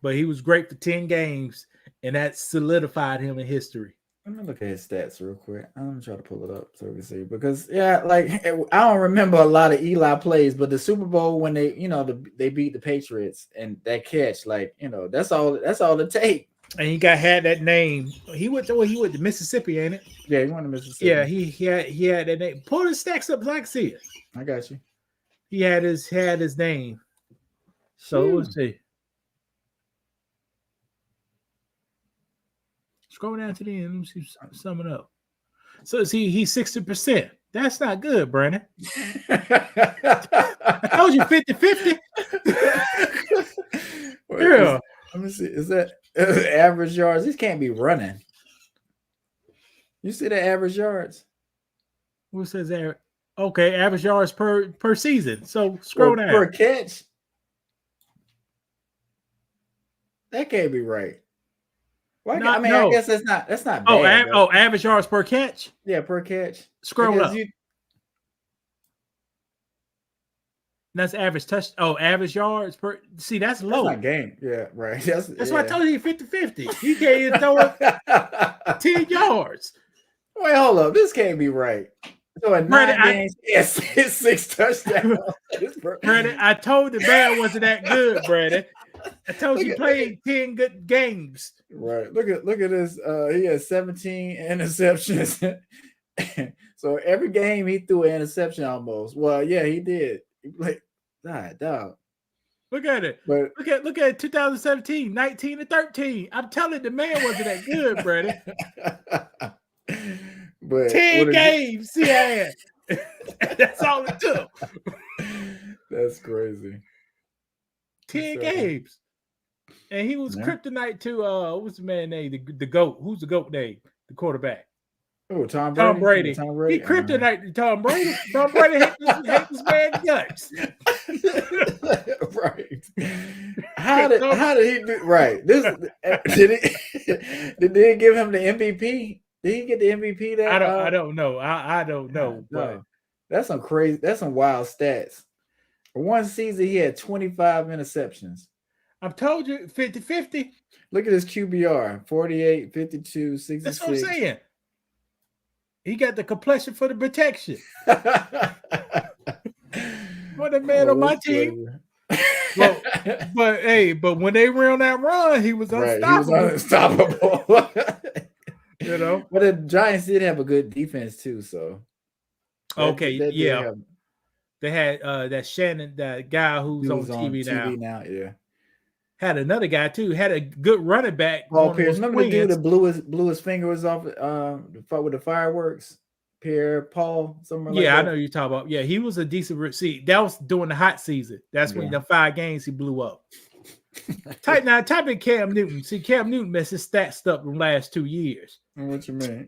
But he was great for 10 games, and that solidified him in history. Let me look at his stats real quick. I'm gonna try to pull it up so we can see. Because like I don't remember a lot of Eli plays, but the Super Bowl when they they beat the Patriots and that catch, that's all it takes. And he had that name. He went to Mississippi, ain't it? Yeah, he went to Mississippi. Yeah, he had that name. Pull the stacks up so I can see it. I got you. He had his name. So let's see. Scroll down to the end. Let me see sum it up. So he's 60%. That's not good, Brandon. I told you 50-50. Yeah. Let me see. Is that average yards? This can't be running. You see the average yards? What says there? Okay, average yards per season. So scroll down. Per catch. That can't be right. Well, I guess that's not bad. Average yards per catch? Yeah, per catch. Scroll up. That's average touch. Average yards per. See, that's low. That's not game. Yeah, right. That's why I told you 50-50. He can't even throw it 10 yards. Wait, hold up. This can't be right. So in 9 games, it's 6 touchdowns. Brandon, I told the man wasn't that good, Brandon. I told you played 10 good games. Right. Look at this. He has 17 interceptions. So every game he threw an interception almost. Well, yeah, he did. Dog. Look at it. But look at 2017, 19-13. I'm telling the man wasn't that good, Brandon. But 10 games he had. That's all it took. That's crazy. 10 games. And he was kryptonite to what's the man name? The GOAT. Who's the GOAT name? The quarterback. Oh, Tom Tom Brady. Brady. He kryptonite to Tom Brady. Tom Brady hate this man's guts. Right. How did he do right? This did they give him the MVP? Did he get the MVP that I don't know. I don't know. But that's some crazy, that's some wild stats. For one season, he had 25 interceptions. I've told you 50-50. Look at his QBR 48, 52, 66. That's what I'm saying. He got the complexion for the protection. What a man on my team. But when they ran that run, he was unstoppable. He was unstoppable. You know, but the Giants did have a good defense too. So they had that Shannon, that guy who's on TV now. Yeah, had another guy too. Had a good running back. Paul Pierce. Remember the dude that blew his fingers off with the fireworks? Pierre Paul, something like that. I know you're talking about. Yeah, he was a decent receipt. That was during the hot season. That's when the 5 games he blew up. Type in Cam Newton. See, Cam Newton messed his stats up in the last 2 years. What you mean?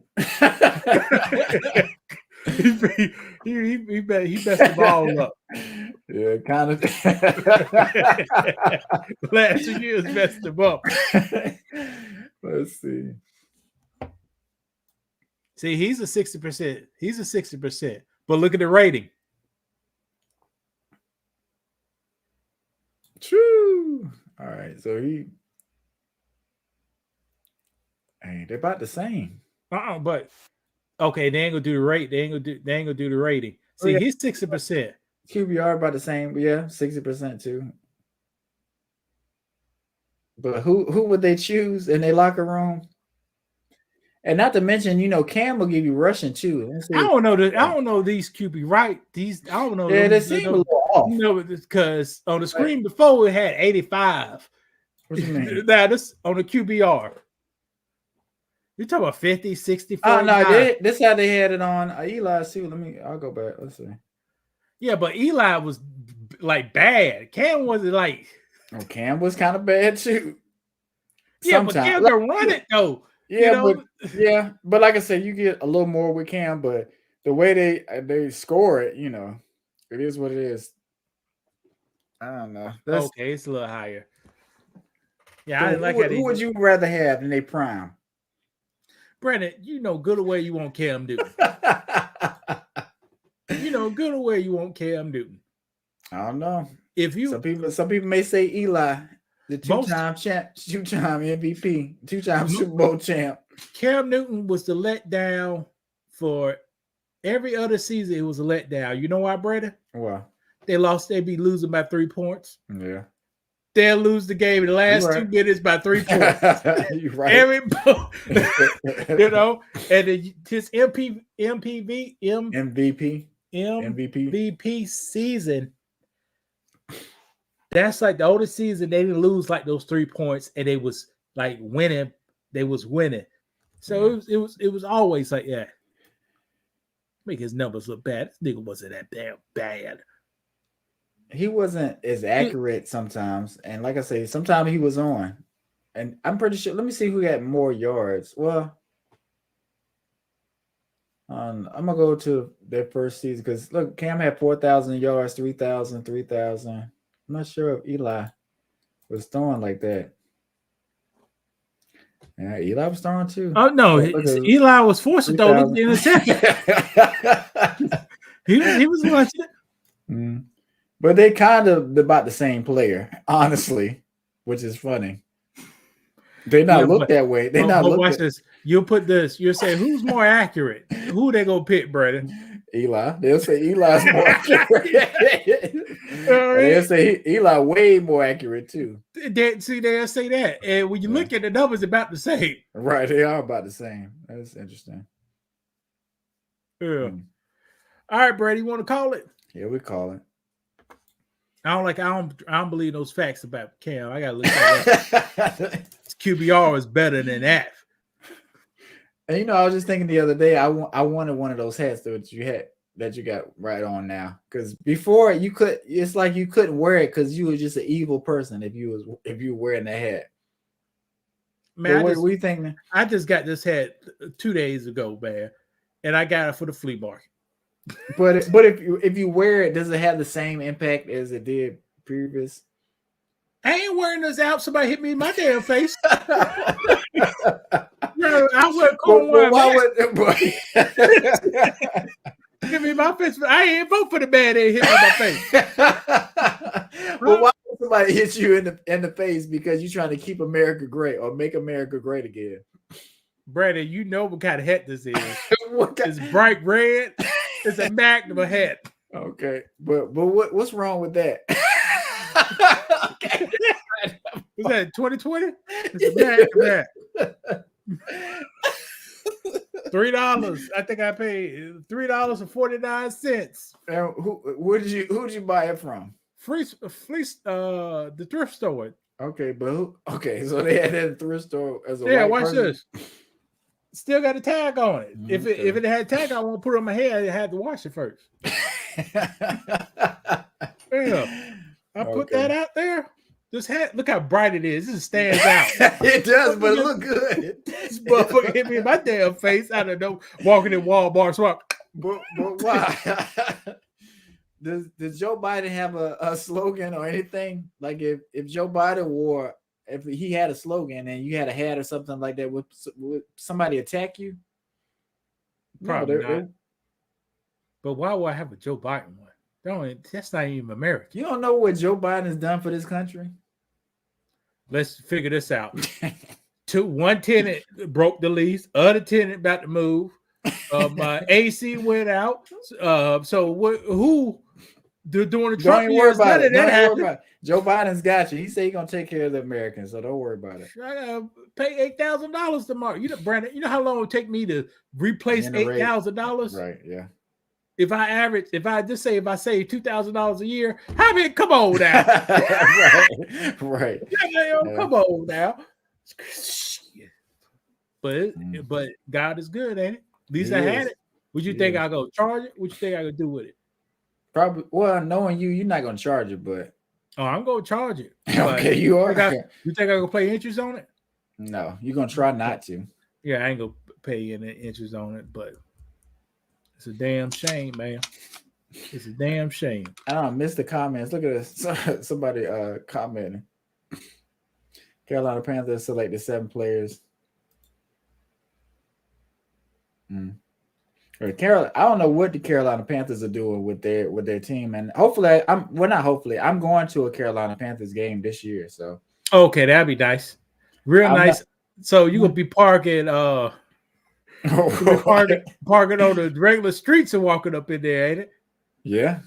he messed the ball up. Yeah, kind of. Last 2 years messed him up. Let's see. See, he's a 60%. He's a 60%. But look at the rating. True. All right. So they're about the same. But okay, they ain't gonna do the rate. They ain't gonna do the rating. See, he's 60%. QBR about the same, but 60% too. But who would they choose in their locker room? And not to mention, Cam will give you rushing too. I don't know these QB right. I don't know. Yeah, they seem a little off. Because on the screen before it had 85. What you mean? Now this on the QBR. You talking about 50, 60, 40? Oh no, this how they had it on Eli too. I'll go back. Let's see. Yeah, but Eli was like bad. Cam wasn't like. Oh, Cam was kind of bad too. Yeah, but Cam can run it though. Yeah, but like I said, you get a little more with Cam, but the way they score it, it is what it is. I don't know. Okay, it's a little higher. Yeah, I didn't like who would you rather have in a prime? Brandon, good away you want Cam Newton. Good away you want Cam Newton. I don't know. Some people may say Eli. The two-time MVP, 2-time Super Bowl champ. Cam Newton was the letdown for every other season. It was a letdown. You know why, Brandon? Why? They'd be losing by 3 points. Yeah. They'll lose the game in the last 2 minutes by 3 points. You're right. And his MVP season. That's like the oldest season. They didn't lose like those 3 points, and they was like winning. They was winning. So it was always like, make his numbers look bad. This nigga wasn't that damn bad. He wasn't as accurate sometimes, and like I say, sometimes he was on. And I'm pretty sure. Let me see who got more yards. Well, I'm gonna go to their first season because look, Cam had 4,000 yards, 3,000, 3,000. I'm not sure if Eli was throwing like that. Yeah, Eli was throwing too. Oh no, Eli was forced to throw the interception. he was watching it. But they kind of about the same player, honestly, which is funny. They not look that way. They not look. Watch this. You'll put this. You'll say who's more accurate. Who they gonna pick, Brandon? Eli. They'll say Eli's more accurate. They'll say Eli way more accurate too. They'll say that. And when you look at the numbers, about the same. Right, they are about the same. That's interesting. Yeah. All right, Brady, you want to call it? Yeah, we call it. I don't believe those facts about Cam. I gotta look at that. QBR is better than that. And I was just thinking the other day, I wanted one of those hats that you got right on now. Because before it's like you couldn't wear it because you were just an evil person if you were wearing that hat. Man, what do you think? I just got this hat 2 days ago, man. and I got it for the flea market. But if you wear it, does it have the same impact as it did previous? I ain't wearing this out. Somebody hit me in my damn face. I wear corn hit me in my face. I ain't vote for the man that hit me in my face. Well, why would somebody hit you in the face because you're trying to keep America great or make America great again? Brandon, you know what kind of hat this is. It's bright red. It's a Magnum hat. Okay, but what's wrong with that? Was that 2020? It's a Magnum hat. $3. I think I paid $3.49. And who did you buy it from? Fleece, the thrift store. Okay, but so they had it at the thrift store as a watch person? this. Still got a tag on it. If it had a tag, I won't put it on my head. I had to wash it first. Yeah, I put that out there. This hat, look how bright it is. This stands out. It does, but it look good. This motherfucker hit me in my damn face. I don't know. Walking in Walmart swap. But why? Does Joe Biden have a slogan or anything? Like if Joe Biden if he had a slogan and you had a hat or something like that, would somebody attack you? Probably not. But why would I have a Joe Biden one? That's not even American. You don't know what Joe Biden has done for this country? Let's figure this out. One tenant broke the lease. Other tenant about to move. My AC went out. So who during the Trump years? None of that happened. Joe Biden's got you. He said he's gonna take care of the Americans, so don't worry about it. I gotta pay $8,000 tomorrow. You know, Brandon. You know how long it would take me to replace $8,000? Right. Yeah. If I save $2,000 a year, how many? Come on now. right. Come on now. But God is good, ain't it? At least I had it. Would you think I go charge it? What you think I could do with it? Probably. Well, knowing you're not gonna charge it, but I'm gonna charge it. Okay, you are. You think I gonna pay interest on it? No, you're gonna try not to. Yeah, I ain't gonna pay any interest on it, but it's a damn shame, man. It's a damn shame. I don't miss the comments. Look at this. Somebody commenting. Carolina Panthers selected 7 players. I don't know what the Carolina Panthers are doing with their team, and hopefully, I'm going to a Carolina Panthers game this year. So okay, that'd be nice, nice. So you will be parking, parking on the regular streets and walking up in there, ain't it? Yeah,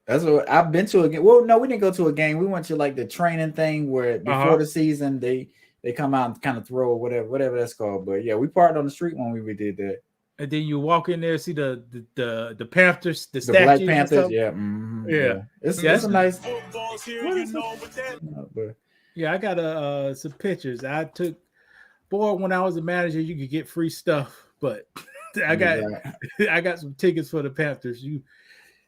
that's what I've been to a game. Well, no, we didn't go to a game. We went to like the training thing where before the season they come out and kind of throw whatever that's called. But yeah, we parked on the street when we did that. And then you walk in there, see the Panthers, the Black Panthers, yeah. Mm-hmm, yeah. It's a nice. Yeah, I got some pictures I took. Boy, when I was a manager, you could get free stuff, but I got some tickets for the Panthers.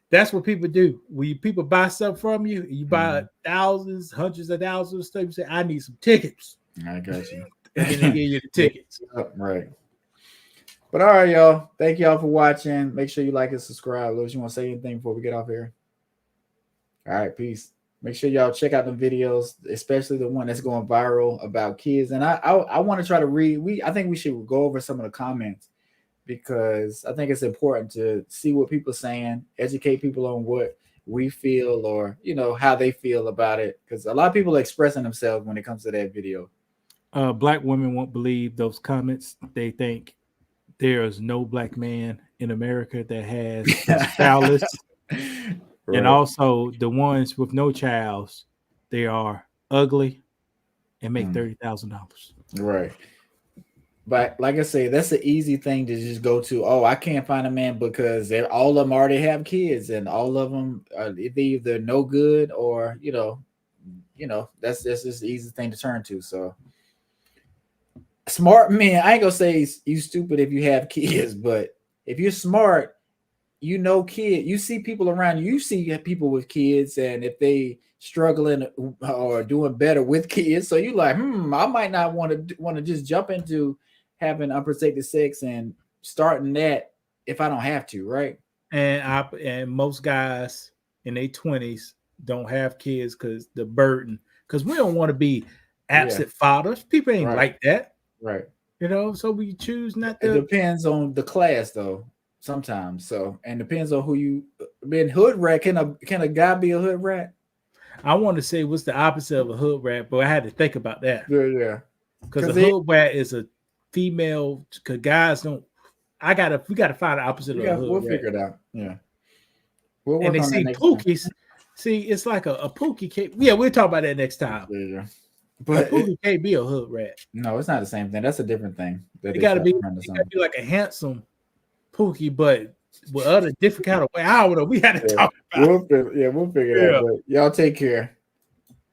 That's what people do. When people buy stuff from you, you buy thousands, hundreds of thousands of stuff. You say, "I need some tickets." I got you. And then they give you the tickets. Right. But all right, y'all. Thank y'all for watching. Make sure you like and subscribe. Lewis, you want to say anything before we get off here? All right, peace. Make sure y'all check out the videos, especially the one that's going viral about kids. And I want to try to read. I think we should go over some of the comments because I think it's important to see what people are saying, educate people on what we feel or how they feel about it. Because a lot of people are expressing themselves when it comes to that video. Black women won't believe those comments. They think there is no black man in America that has childless. Right. And also the ones with no childs, they are ugly and make $30,000. Right. But like I say, that's an easy thing to just go to. Oh, I can't find a man because all of them already have kids, and all of them they either no good or that's just the easy thing to turn to. So smart men, I ain't gonna say you stupid if you have kids, but if you're smart, kid, you see people around you see people with kids, and if they struggling or doing better with kids, so you like, I might not want to just jump into having unprotected sex and starting that if I don't have to, right? And most guys in their 20s don't have kids because the burden, because we don't want to be absent fathers. People ain't like that. Right. You know, so we choose not It to. depends on the class though, sometimes. So, and depends on who you been. Hood rat. Can a guy be a hood rat? I want to say what's the opposite of a hood rat, but I had to think about that. Yeah. Because a hood rat is a female, because guys don't. We gotta find the opposite of a hood we'll rat. figure it out. Yeah. We'll And they work on see that next pookies. See, it's like a pookie can't. Yeah, we'll talk about that next time. Yeah. But a pookie can't be a hood rat. No, it's not the same thing. That's a different thing. It gotta be like a handsome pookie, but with other different kind of way. I don't know. We had to talk about We'll figure it out. But y'all take care.